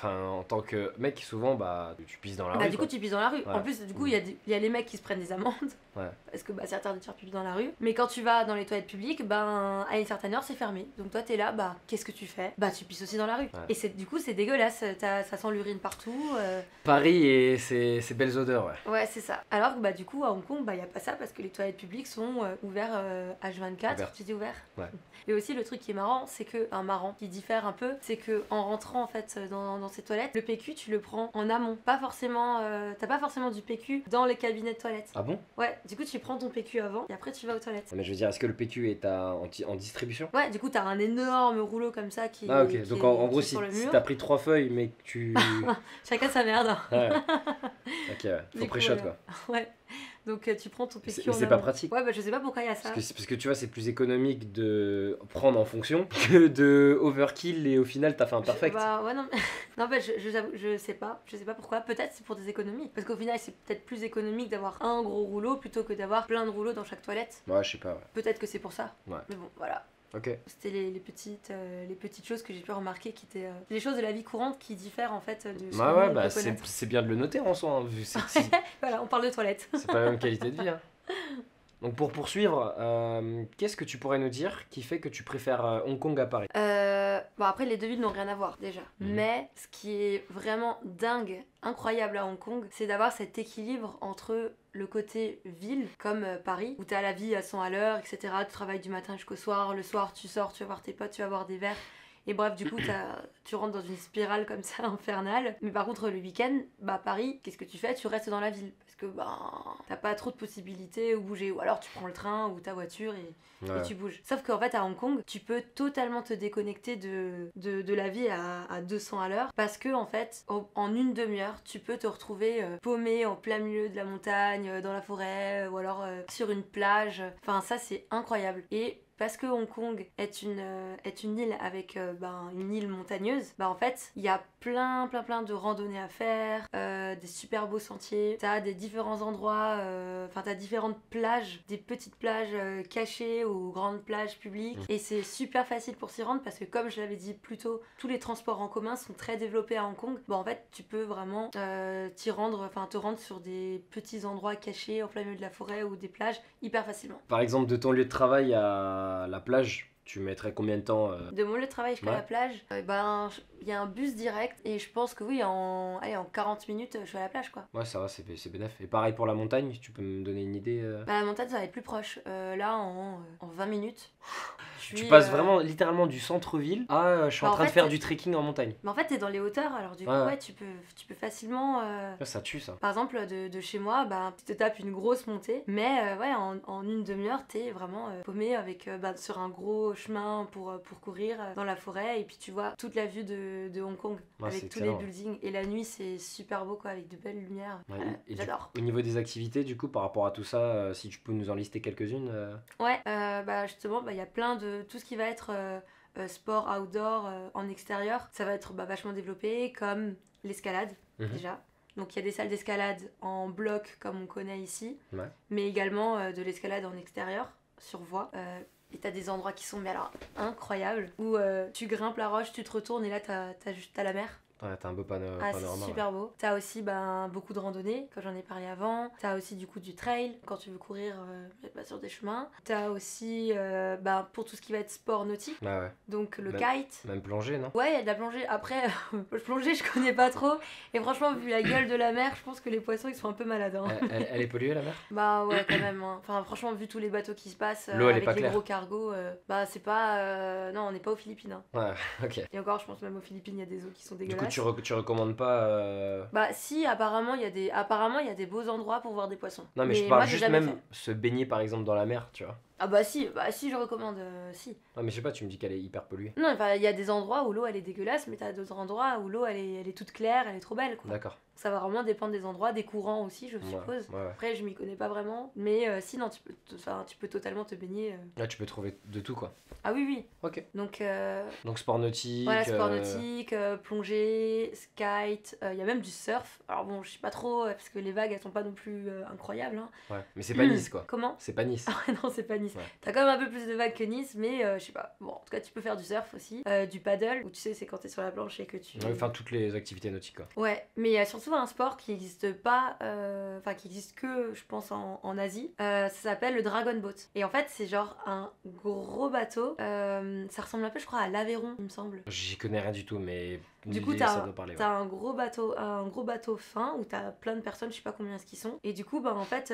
en tant que mec, souvent tu pisses dans la rue. Bah du coup tu pisses dans la rue. Ouais. En plus du coup il y a les mecs qui se prennent des amendes. Ouais. Parce que c'est interdit de faire pipi dans la rue. Mais quand tu vas dans les toilettes publiques, à une certaine heure c'est fermé. Donc toi t'es là, qu'est-ce que tu fais? Bah tu pisses aussi dans la rue. Ouais. Et du coup c'est dégueulasse, ça sent l'urine partout. Paris et ses belles odeurs, ouais. Ouais c'est ça. Alors que du coup à Hong Kong, bah il y a pas ça parce que les toilettes publiques sont ouvertes H24. Ouvert. Tu dis ouvert. Ouais. Et aussi le truc qui est marrant, c'est que qui diffère un peu, c'est que en rentrant en fait dans ces toilettes, le PQ tu le prends en amont, pas forcément, t'as pas forcément du PQ dans les cabinets de toilettes. Ah bon? Ouais, du coup tu prends ton PQ avant et après tu vas aux toilettes. Mais je veux dire, est-ce que le PQ est en distribution? Ouais, du coup t'as un énorme rouleau comme ça qui Ah ok, qui donc est- en qui gros est si, sur le si mur. t'as pris 3 feuilles mais que tu... Chacun sa merde. Ouais. Ok, ouais. Du Faut coup, pré-shot voilà. quoi. Ouais. Donc tu prends ton PQ Mais en c'est pas amont. pratique. Ouais, bah je sais pas pourquoi il y a ça. Parce que tu vois, c'est plus économique de prendre en fonction que de overkill et au final t'as fait un perfect. Bah ouais, non, mais... non, en fait, je sais pas. Je sais pas pourquoi. Peut-être c'est pour des économies. Parce qu'au final, c'est peut-être plus économique d'avoir un gros rouleau plutôt que d'avoir plein de rouleaux dans chaque toilette. Ouais, je sais pas, ouais. Peut-être que c'est pour ça. Ouais. Mais bon, voilà. Ok. C'était les petites choses que j'ai pu remarquer qui étaient les choses de la vie courante qui diffèrent en fait de ce Bah que ouais, nous, on bah peut connaître. c'est bien de le noter en soi, hein, vu que Voilà, on parle de toilettes. c'est pas la même qualité de vie. Hein. Donc pour poursuivre, qu'est-ce que tu pourrais nous dire qui fait que tu préfères Hong Kong à Paris? Bon après les deux villes n'ont rien à voir déjà. Mais ce qui est vraiment dingue, incroyable à Hong Kong, c'est d'avoir cet équilibre entre le côté ville, comme Paris, où t'as la vie à 100 à l'heure, etc. Tu travailles du matin jusqu'au soir, le soir tu sors, tu vas voir tes potes, tu vas boire des verres. Et bref, du coup, tu rentres dans une spirale comme ça infernale. Mais par contre, le week-end, bah Paris, qu'est-ce que tu fais? Tu restes dans la ville. Parce que t'as pas trop de possibilités où bouger. Ou alors tu prends le train ou ta voiture et tu bouges. Sauf qu'en fait, à Hong Kong, tu peux totalement te déconnecter de la vie à 200 à l'heure. Parce que, en fait, en une demi-heure, tu peux te retrouver paumé en plein milieu de la montagne, dans la forêt, ou alors sur une plage. Enfin, ça, c'est incroyable. Et parce que Hong Kong est une île avec une île montagneuse, bah en fait, il y a plein de randonnées à faire, des super beaux sentiers, t'as des différents endroits, t'as différentes plages, des petites plages cachées ou grandes plages publiques, et c'est super facile pour s'y rendre parce que comme je l'avais dit plus tôt, tous les transports en commun sont très développés à Hong Kong. Bon en fait, tu peux vraiment te rendre sur des petits endroits cachés en plein milieu de la forêt ou des plages hyper facilement. Par exemple, de ton lieu de travail à la plage, tu mettrais combien de temps De mon lieu de travail jusqu'à la plage, il y a un bus direct et je pense que oui, en 40 minutes, je suis à la plage quoi. Ouais, ça va, c'est bénef. Et pareil pour la montagne, tu peux me donner une idée Bah, la montagne, ça va être plus proche. Là, en 20 minutes. Tu passes vraiment littéralement du centre-ville à je suis en train de faire du trekking en montagne. Mais en fait, t'es dans les hauteurs, alors du coup, tu peux facilement. Ça tue ça. Par exemple, de chez moi, tu te tapes une grosse montée, mais en une demi-heure, t'es vraiment paumé avec, sur un gros chemin pour courir dans la forêt, et puis tu vois toute la vue de Hong Kong avec tous les buildings. Et la nuit, c'est super beau quoi, avec de belles lumières. J'adore. Au niveau des activités, du coup, par rapport à tout ça, si tu peux nous en lister quelques-unes. Ouais, justement, il y a plein de tout ce qui va être sport outdoor en extérieur, ça va être vachement développé, comme l'escalade déjà. Donc il y a des salles d'escalade en bloc comme on connaît ici, mais également de l'escalade en extérieur, sur voie. Et t'as des endroits qui sont incroyables, où tu grimpes la roche, tu te retournes et là t'as la mer. Ouais, t'as un beau panorama. C'est super beau. T'as aussi beaucoup de randonnées, comme j'en ai parlé avant. T'as aussi du coup du trail, quand tu veux courir sur des chemins. T'as aussi pour tout ce qui va être sport nautique. Donc le kite. Même plongée, non? Ouais, il y a de la plongée. Après, plongée, je connais pas trop. Et franchement, vu la gueule de la mer, je pense que les poissons, ils sont un peu malades. Hein. Elle est polluée, la mer? Bah ouais, quand même. Hein. Enfin, franchement, vu tous les bateaux qui se passent l'eau, avec les claire. gros cargos, c'est pas... non, on n'est pas aux Philippines. Hein. Ouais, ok. Et encore, je pense même aux Philippines, il y a des eaux qui sont dégueulasses. Du coup, tu recommandes pas Bah si, apparemment il y a des beaux endroits pour voir des poissons. Non mais je parle juste même se baigner par exemple dans la mer, tu vois. Ah bah si je recommande, si. Ouais mais je sais pas, tu me dis qu'elle est hyper polluée. Non, il y a des endroits où l'eau elle est dégueulasse, mais t'as d'autres endroits où l'eau elle est toute claire, elle est trop belle quoi. D'accord. Ça va vraiment dépendre des endroits, des courants aussi je suppose. Ouais. Après je m'y connais pas vraiment, mais sinon tu peux totalement te baigner. Là tu peux trouver de tout quoi. Ah oui. Ok. Donc sport nautique. Voilà, sport nautique, plongée, kite, il y a même du surf. Alors bon, je sais pas trop, parce que les vagues elles sont pas non plus incroyables. Hein. Ouais, mais c'est pas Nice quoi. Comment? C'est pas Nice. Ah ouais, non, c'est pas Nice. Nice. Ouais. T'as quand même un peu plus de vagues que Nice, mais je sais pas. Bon, en tout cas, tu peux faire du surf aussi, du paddle, où tu sais, c'est quand t'es sur la planche et que tu. Ouais, enfin, toutes les activités nautiques, quoi. Ouais, mais il y a surtout un sport qui n'existe pas, enfin qui existe que, je pense, en Asie. Ça s'appelle le Dragon Boat. Et en fait, c'est genre un gros bateau. Ça ressemble un peu, je crois, à l'Aveyron, il me semble. J'y connais rien du tout, mais Du coup, ça doit parler. Ouais. t'as un gros bateau fin où t'as plein de personnes, je sais pas combien est-ce qu'ils sont. Et du coup, bah en fait,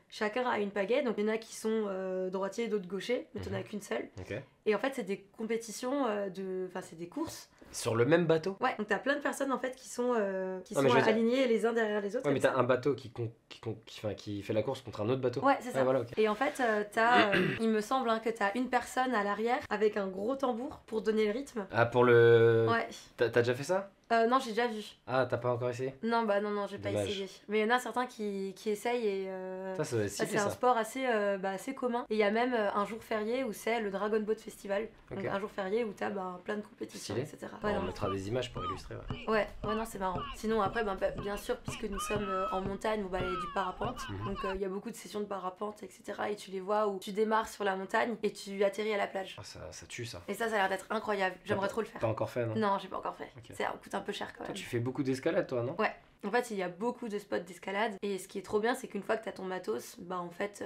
chacun a une pagaie. Donc il y en a qui sont droitiers et d'autres gauchers, mais t'en as qu'une seule. Ok. Et en fait, c'est des compétitions enfin c'est des courses. Sur le même bateau? Ouais, donc t'as plein de personnes en fait qui sont mais je veux dire- alignées les uns derrière les autres. Ouais, mais comme t'as ça. un bateau qui fait la course contre un autre bateau. Ouais, c'est ça. Ouais, voilà, ok. Et en fait, il me semble que t'as une personne à l'arrière avec un gros tambour pour donner le rythme. Ah, pour le. Ouais. T'as déjà fait ça? Non, j'ai déjà vu. Ah, t'as pas encore essayé? Non, bah non, j'ai pas Dommage. essayé. Mais il y en a certains qui essayent et Ça doit être c'est stylé, un ça. sport assez commun. Et il y a même un jour férié où c'est le Dragon Boat Festival. Ok. Donc un jour férié où t'as plein de compétitions, Stylé. etc. Ouais, On non. mettra des images pour illustrer. Ouais. Ouais, non, c'est marrant. Sinon, après, bien sûr, puisque nous sommes en montagne, il y a du parapente. Mhm. Donc, il y a beaucoup de sessions de parapente, etc. Et tu les vois où tu démarres sur la montagne et tu atterris à la plage. Ah, ça tue, ça. Et ça a l'air d'être incroyable. J'aimerais trop le faire. T'as encore fait, non? Non, j'ai pas encore fait. Ok. Ça coûte un peu cher quand Toi, même. tu fais beaucoup d'escalade, toi, non? Ouais. En fait, il y a beaucoup de spots d'escalade. Et ce qui est trop bien, c'est qu'une fois que t'as ton matos, en fait,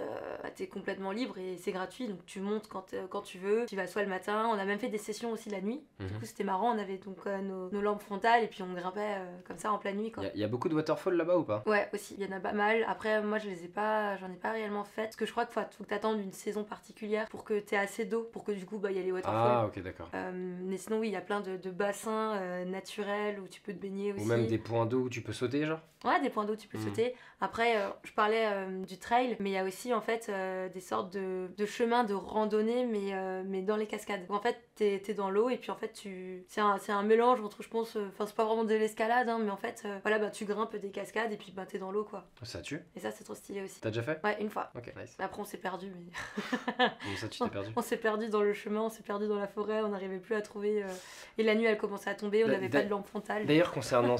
t'es complètement libre et c'est gratuit. Donc, tu montes quand tu veux. Tu vas soit le matin. On a même fait des sessions aussi la nuit. Du coup, c'était marrant. On avait donc nos lampes frontales et puis on grimpait comme ça en pleine nuit, quoi. Il y a beaucoup de waterfall là-bas ou pas? Ouais, aussi, il y en a pas mal. Après, moi, j'en ai pas réellement fait. Parce que je crois qu'il faut que t'attendes une saison particulière pour que t'aies assez d'eau, pour que du coup, il y ait les waterfalls. Ah, ok, d'accord. Mais sinon, oui, il y a plein de bassins naturels où tu peux te baigner aussi. Ou même des points d'eau où tu peux sauter, genre? Ouais, des points d'eau, tu peux sauter. Après, je parlais du trail, mais il y a aussi en fait des sortes de chemins de randonnée, mais dans les cascades. Donc, en fait, t'es dans l'eau et puis en fait, c'est un mélange entre, je pense, enfin, c'est pas vraiment de l'escalade, hein, mais en fait, tu grimpes des cascades et puis t'es dans l'eau, quoi. Ça tue. Et ça, c'est trop stylé aussi. T'as déjà fait? Ouais, une fois. Ok, nice. Après, on s'est perdu, mais. Comment ça, tu t'es perdu? On s'est perdu dans le chemin, on s'est perdu dans la forêt, on n'arrivait plus à trouver. Et la nuit, elle commençait à tomber, on n'avait pas de lampe frontale. D'ailleurs, concernant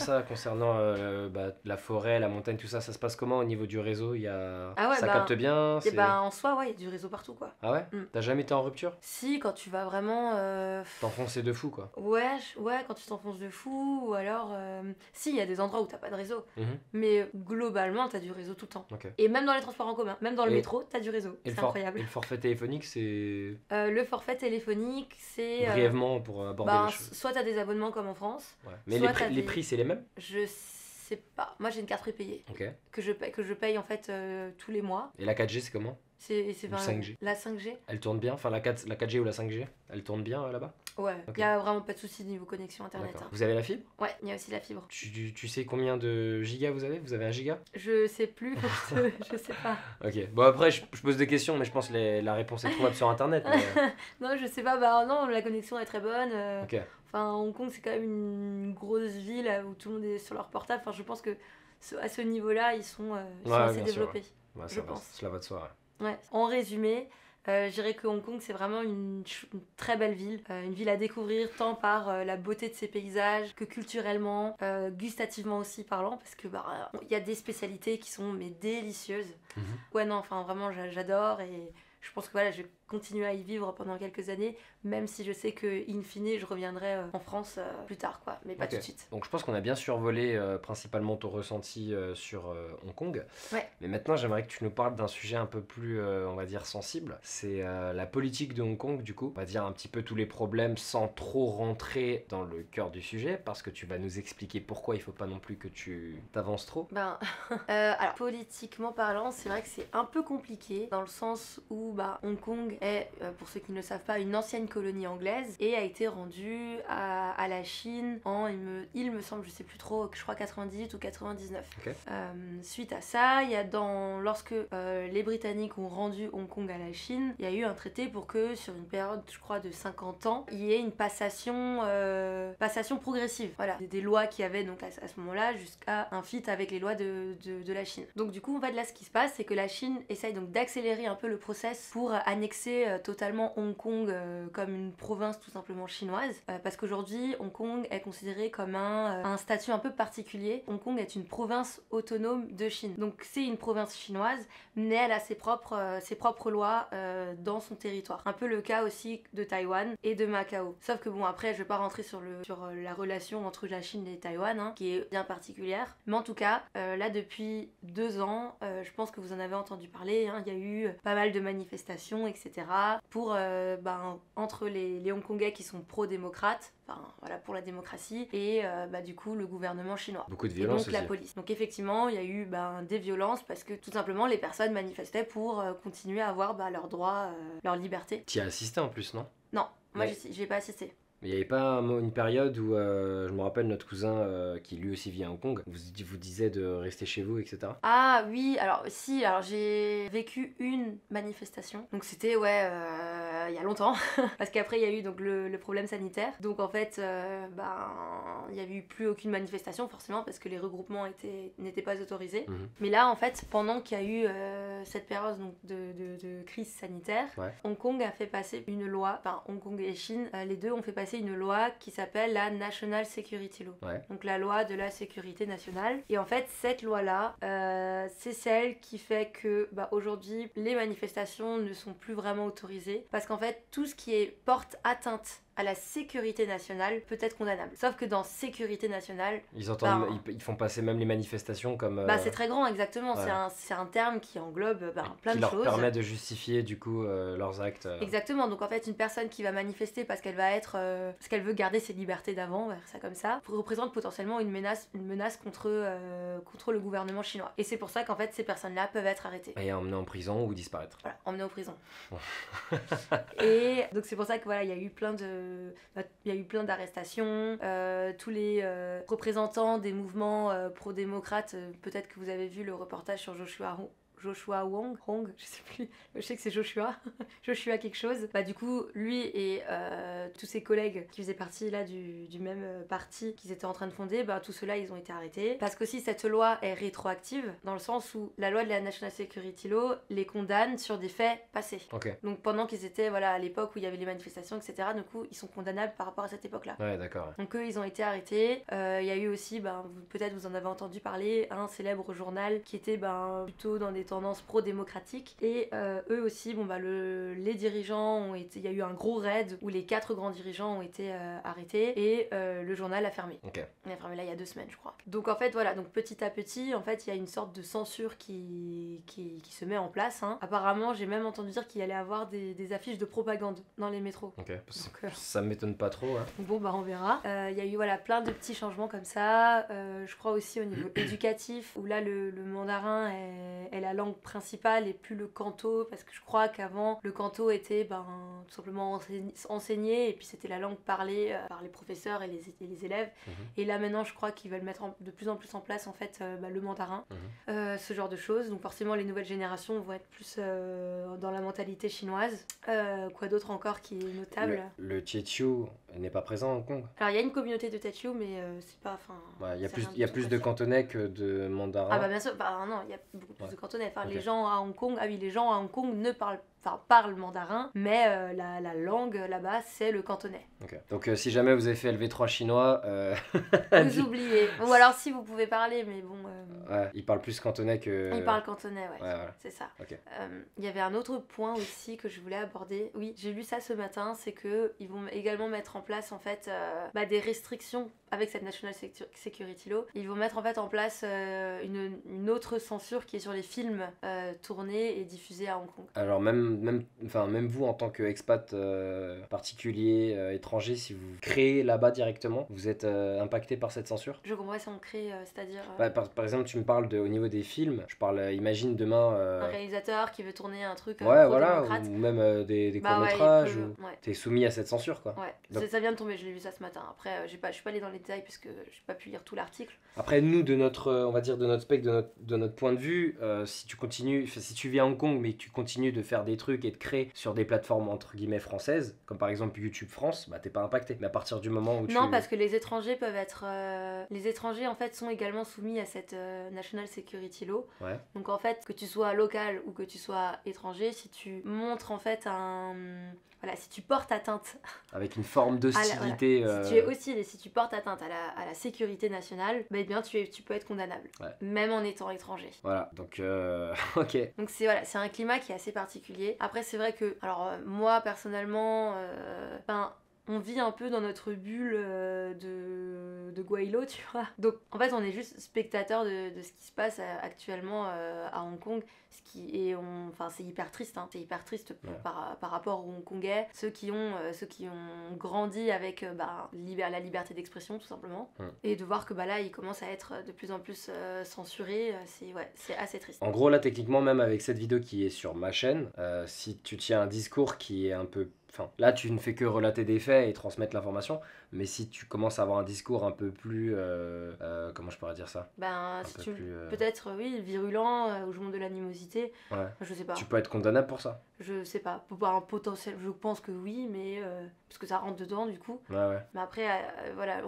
la forêt, la montagne, tout ça, ça se passe comment au niveau du réseau? Ça capte bien? Et en soi, ouais, il y a du réseau partout, quoi. Ah ouais? T'as jamais été en rupture? Si, quand tu vas vraiment. T'enfoncer de fou, quoi. Ouais, quand tu t'enfonces de fou, ou alors. Si, il y a des endroits où t'as pas de réseau. Mhm. Mais globalement, t'as du réseau tout le temps. Ok. Et même dans les transports en commun, même dans le métro, t'as du réseau. Et C'est incroyable. Et le forfait téléphonique, c'est. Le forfait téléphonique, c'est. Brièvement pour aborder les choses. Soit t'as des abonnements comme en France. Ouais. Mais soit les prix, c'est les mêmes? Je sais pas. Moi, j'ai une carte prépayée. Ok. Que je paye en fait tous les mois. Et la 4G, c'est comment? C'est Ou 20 5G. €. La 5G? Elle tourne bien? Enfin, la 4G ou la 5G, elle tourne bien là-bas? Ouais, Ok. il y a vraiment pas de souci niveau connexion internet. D'accord. Hein. Vous avez la fibre? Ouais, il y a aussi la fibre. Tu sais combien de gigas vous avez? Vous avez 1 giga? Je sais plus, je sais pas. Ok. Bon, après, je pose des questions, mais je pense que la réponse est trouvable sur internet. Mais... Non, je sais pas, non, la connexion est très bonne. Ok. Enfin, Hong Kong, c'est quand même une grosse ville où tout le monde est sur leur portable. Enfin, je pense que à ce niveau-là, ils sont assez bien sûr, développés. Ouais, je pense. Cela va de soi. Ouais. En résumé, je dirais que Hong Kong, c'est vraiment une très belle ville. Une ville à découvrir tant par la beauté de ses paysages que culturellement, gustativement aussi parlant, parce que il y a des spécialités qui sont délicieuses. Mhm. Ouais, non, enfin vraiment, j'adore et je pense que voilà, je vais continuer à y vivre pendant quelques années, même si je sais que in fine, je reviendrai en France plus tard, quoi, mais pas Ok. tout de suite. Donc je pense qu'on a bien survolé principalement ton ressenti sur Hong Kong. Ouais. Mais maintenant, j'aimerais que tu nous parles d'un sujet un peu plus, on va dire, sensible. C'est la politique de Hong Kong, du coup. On va dire un petit peu tous les problèmes sans trop rentrer dans le cœur du sujet, parce que tu vas nous expliquer pourquoi il faut pas non plus que tu t'avances trop. Alors, politiquement parlant, c'est vrai que c'est un peu compliqué, dans le sens où Hong Kong est, pour ceux qui ne le savent pas, une ancienne colonie anglaise et a été rendue à la Chine en, il me semble, je sais plus trop, je crois 98 ou 99. Ok. Suite à ça, lorsque les Britanniques ont rendu Hong Kong à la Chine, il y a eu un traité pour que sur une période, je crois, de 50 ans, il y ait une passation progressive. Voilà, des lois qui avaient donc à ce moment-là jusqu'à un fit avec les lois de la Chine. Donc du coup, en fait, là, ce qui se passe, c'est que la Chine essaye donc d'accélérer un peu le process pour annexer laisser totalement Hong Kong comme une province tout simplement chinoise, parce qu'aujourd'hui Hong Kong est considéré comme un statut un peu particulier. Hong Kong est une province autonome de Chine, donc c'est une province chinoise, mais elle a ses propres lois dans son territoire. Un peu le cas aussi de Taïwan et de Macao. Sauf que bon, après je vais pas rentrer sur la relation entre la Chine et Taïwan, hein, qui est bien particulière, mais en tout cas là depuis 2 ans, je pense que vous en avez entendu parler, hein, il y a eu pas mal de manifestations, etc. pour entre les Hongkongais qui sont pro-démocrates, enfin voilà, pour la démocratie, et du coup le gouvernement chinois. Beaucoup de violence et donc aussi. la police. Donc effectivement il y a eu des violences parce que tout simplement les personnes manifestaient pour continuer à avoir leurs droits, leur liberté. Tu y as assisté en plus, non? Non, moi Ouais. j'ai pas assisté. Il n'y avait pas une période où, je me rappelle, notre cousin, qui lui aussi vit à Hong Kong, vous disait de rester chez vous, etc. Ah oui, alors j'ai vécu une manifestation. Donc c'était il y a longtemps parce qu'après il y a eu donc le problème sanitaire. Donc en fait il y avait eu plus aucune manifestation forcément parce que les regroupements n'étaient pas autorisés. Mais là en fait pendant qu'il y a eu cette période donc de crise sanitaire, Ouais. Hong Kong a fait passer une loi, enfin Hong Kong et Chine, les deux ont fait passer une loi qui s'appelle la National Security Law. Ouais. Donc la loi de la sécurité nationale. Et en fait cette loi-là, c'est celle qui fait que aujourd'hui les manifestations ne sont plus vraiment autorisées parce qu'en fait tout ce qui porte atteinte à la sécurité nationale peut être condamnable. Sauf que dans sécurité nationale... Ils font passer même les manifestations comme... c'est très grand, exactement. Ouais. C'est un terme qui englobe plein qui de leur choses. permet de justifier du coup leurs actes. Exactement, donc en fait une personne qui va manifester parce qu'elle va être... parce qu'elle veut garder ses libertés d'avant, on va dire ça comme ça, représente potentiellement une menace contre le gouvernement chinois. Et c'est pour ça qu'en fait ces personnes-là peuvent être arrêtées. Et emmenées en prison ou disparaître. Voilà, emmenées en prison. Et donc c'est pour ça que voilà, il y a eu plein d'arrestations, tous les représentants des mouvements pro-démocrates, peut-être que vous avez vu le reportage sur Joshua Wong, je sais plus, je sais que c'est Joshua quelque chose. Du coup, lui et tous ses collègues qui faisaient partie là du même parti qu'ils étaient en train de fonder, tous ceux-là ils ont été arrêtés. Parce qu'aussi cette loi est rétroactive, dans le sens où la loi de la National Security Law les condamne sur des faits passés. Ok. Donc pendant qu'ils étaient à l'époque où il y avait les manifestations, etc., du coup ils sont condamnables par rapport à cette époque-là. Ouais, d'accord. Ouais. Donc eux ils ont été arrêtés. Il y a eu aussi, peut-être vous en avez entendu parler, un célèbre journal qui était plutôt dans des tendances pro-démocratiques, et eux aussi les dirigeants il y a eu un gros raid où les 4 grands dirigeants ont été arrêtés, et le journal a fermé. Ok. Il a fermé là il y a 2 semaines je crois. Donc en fait donc petit à petit en fait il y a une sorte de censure qui se met en place, hein. Apparemment j'ai même entendu dire qu'il allait avoir des affiches de propagande dans les métros. Ok. Ça m'étonne pas trop. Hein. Bon on verra. Il y a eu plein de petits changements comme ça. Je crois aussi au niveau éducatif où là le mandarin est la langue principale et plus le canto, parce que je crois qu'avant le canto était tout simplement enseigné et puis c'était la langue parlée par les professeurs et les élèves. Et là maintenant je crois qu'ils veulent mettre de plus en plus en place en fait le mandarin, ce genre de choses. Donc forcément les nouvelles générations vont être plus dans la mentalité chinoise. Quoi d'autre encore qui est notable? Le Teochew n'est pas présent à Hong Kong. Alors il y a une communauté de Teochew mais c'est pas... Il y a plus de cantonais que de mandarins. Ah bien sûr, non, il y a beaucoup plus de cantonais. Okay. Les gens à Hong Kong, les gens à Hong Kong ne parlent mandarin, mais la langue là-bas c'est le cantonais. Okay. Donc si jamais vous avez fait LV3 chinois, vous oubliez. Ou alors si vous pouvez parler, mais bon. Ouais, ils parlent plus cantonais que. Ils parlent cantonais, ouais. Voilà. C'est ça. Okay. Il y avait un autre point aussi que je voulais aborder. Oui, j'ai lu ça ce matin, c'est que ils vont également mettre en place en fait des restrictions avec cette National Security Law. Ils vont mettre en fait en place une autre censure qui est sur les films tournés et diffusés à Hong Kong. Alors même vous en tant qu'expat particulier étranger, si vous créez là-bas directement, vous êtes impacté par cette censure? Je comprends si on crée, c'est-à-dire... Par exemple, tu me parles au niveau des films, je parle, imagine demain... un réalisateur qui veut tourner un truc pro-démocrate. Ou même des courts-métrages, t'es soumis à cette censure, quoi. Ouais, donc... ça vient de tomber, je l'ai vu ça ce matin. Après, je suis pas allée dans les détails puisque j'ai pas pu lire tout l'article. Après, nous, de notre spectre, de notre point de vue, si tu vis à Hong Kong mais que tu continues de faire des trucs trucs et de créer sur des plateformes entre guillemets françaises, comme par exemple YouTube France, bah t'es pas impacté. Mais à partir du moment où Non, parce que les étrangers peuvent être... Les étrangers, en fait, sont également soumis à cette National Security Law. Ouais. Donc, en fait, que tu sois local ou que tu sois étranger, si tu montres, en fait, Voilà, si tu portes atteinte... Avec une forme d'hostilité... Voilà. Si tu es hostile et si tu portes atteinte à la sécurité nationale, bah, eh bien, tu peux être condamnable. Ouais. Même en étant étranger. Voilà, donc ok. Donc c'est un climat qui est assez particulier. Après c'est vrai que, alors moi personnellement, on vit un peu dans notre bulle de Gweilo, tu vois. Donc en fait on est juste spectateur de ce qui se passe actuellement à Hong Kong. C'est hyper triste, hein. C'est hyper triste Ouais. par rapport aux Hongkongais, ceux qui ont grandi avec la liberté d'expression tout simplement. Et de voir que là ils commencent à être de plus en plus censurés, c'est assez triste. En gros là techniquement même avec cette vidéo qui est sur ma chaîne, si tu tiens un discours qui est un peu... Enfin, là, tu ne fais que relater des faits et transmettre l'information, mais si tu commences à avoir un discours un peu plus... comment je pourrais dire ça? Peut-être, oui, virulent, où je montre de l'animosité, ouais. Je sais pas. Tu peux être condamnable pour ça? Je sais pas. Pour un potentiel, je pense que oui, mais... parce que ça rentre dedans, du coup. Ouais. Mais après, voilà,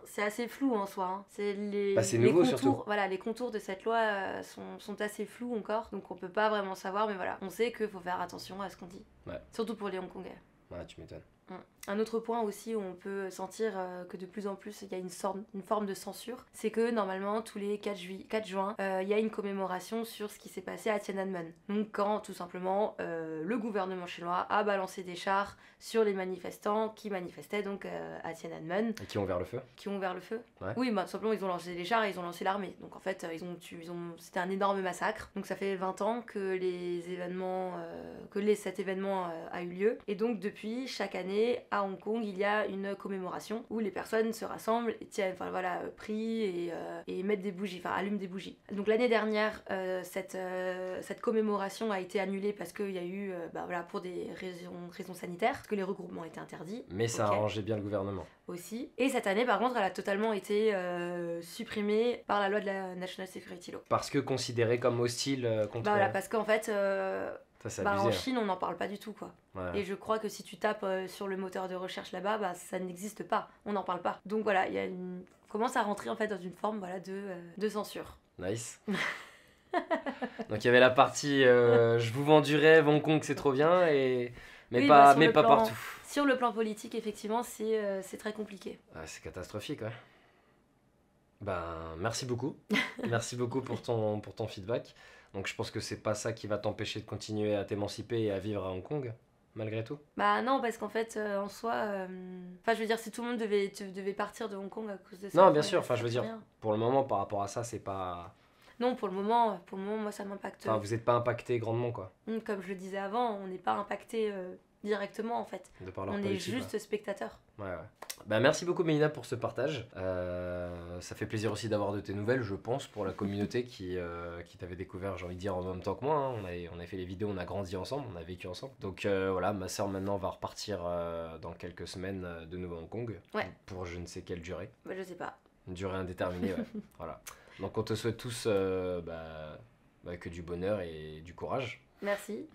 c'est assez flou en soi. Hein. C'est les nouveau contours, surtout. Voilà, les contours de cette loi sont assez flous encore, donc on peut pas vraiment savoir, mais voilà, on sait qu'il faut faire attention à ce qu'on dit. Ouais. Surtout pour les Hongkongais. Ouais, tu m'étonnes. Un autre point aussi où on peut sentir que de plus en plus il y a une forme de censure, c'est que normalement tous les 4 juin, il y a une commémoration sur ce qui s'est passé à Tiananmen. Donc quand tout simplement le gouvernement chinois a balancé des chars sur les manifestants qui manifestaient donc à Tiananmen. Et qui ont ouvert le feu? Qui ont ouvert le feu. Ouais. Oui, tout simplement ils ont lancé des chars et ils ont lancé l'armée. Donc en fait c'était un énorme massacre. Donc ça fait 20 ans que cet événement a eu lieu. Et donc depuis, chaque année, à Hong Kong, il y a une commémoration où les personnes se rassemblent, prient et mettent des bougies, allument des bougies. Donc l'année dernière, cette commémoration a été annulée parce qu'il y a eu, pour des raisons sanitaires, parce que les regroupements étaient interdits. Mais ça arrangeait bien le gouvernement. Aussi. Et cette année, par contre, elle a totalement été supprimée par la loi de la National Security Law. Parce que considérée comme hostile contre... Voilà, parce qu'en fait... ça, abusé, en Chine, on n'en parle pas du tout, quoi. Ouais. Et je crois que si tu tapes sur le moteur de recherche là-bas, ça n'existe pas. On n'en parle pas. Donc voilà, on commence à rentrer en fait dans une forme de censure. Nice. Donc il y avait la partie je vous vends du rêve, Hong Kong c'est trop bien, mais pas partout. Sur le plan politique, effectivement, c'est très compliqué. C'est catastrophique, ouais. Merci beaucoup. Merci beaucoup pour ton feedback. Donc je pense que c'est pas ça qui va t'empêcher de continuer à t'émanciper et à vivre à Hong Kong, malgré tout. Non, parce qu'en fait, en soi... je veux dire, si tout le monde devait partir de Hong Kong à cause de ça... Non, bien sûr, je veux dire, pour le moment, par rapport à ça, c'est pas... Non, pour le moment, moi, ça m'impacte... Enfin, vous n'êtes pas impacté grandement, quoi. Comme je le disais avant, on n'est pas impacté directement, en fait. De par leur on politique, est juste spectateur. Ouais. Merci beaucoup Mélina pour ce partage. Ça fait plaisir aussi d'avoir de tes nouvelles, je pense, pour la communauté qui t'avait découvert, j'ai envie de dire, en même temps que moi. Hein. On a fait les vidéos, on a grandi ensemble, on a vécu ensemble. Donc voilà, ma soeur maintenant va repartir dans quelques semaines de nouveau à Hong Kong. Ouais. Pour je ne sais quelle durée. Je sais pas. Une durée indéterminée, ouais. Voilà. Donc on te souhaite tous que du bonheur et du courage. Merci.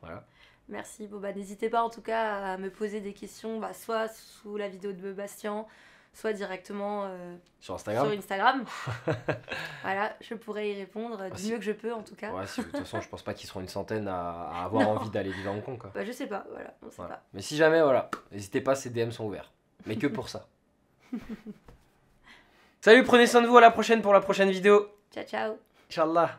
Voilà. Merci. N'hésitez pas en tout cas à me poser des questions, soit sous la vidéo de Bastien, soit directement sur Instagram. Voilà, je pourrais y répondre du mieux que je peux en tout cas. Ouais, de toute façon, je pense pas qu'ils seront une centaine à avoir envie d'aller vivre à Hong Kong, quoi. Je sais pas, voilà, on sait pas. Mais si jamais, voilà, n'hésitez pas, ces DM sont ouverts. Mais que pour ça. Salut, prenez soin de vous, à la prochaine pour la prochaine vidéo. Ciao, ciao. Inch'Allah.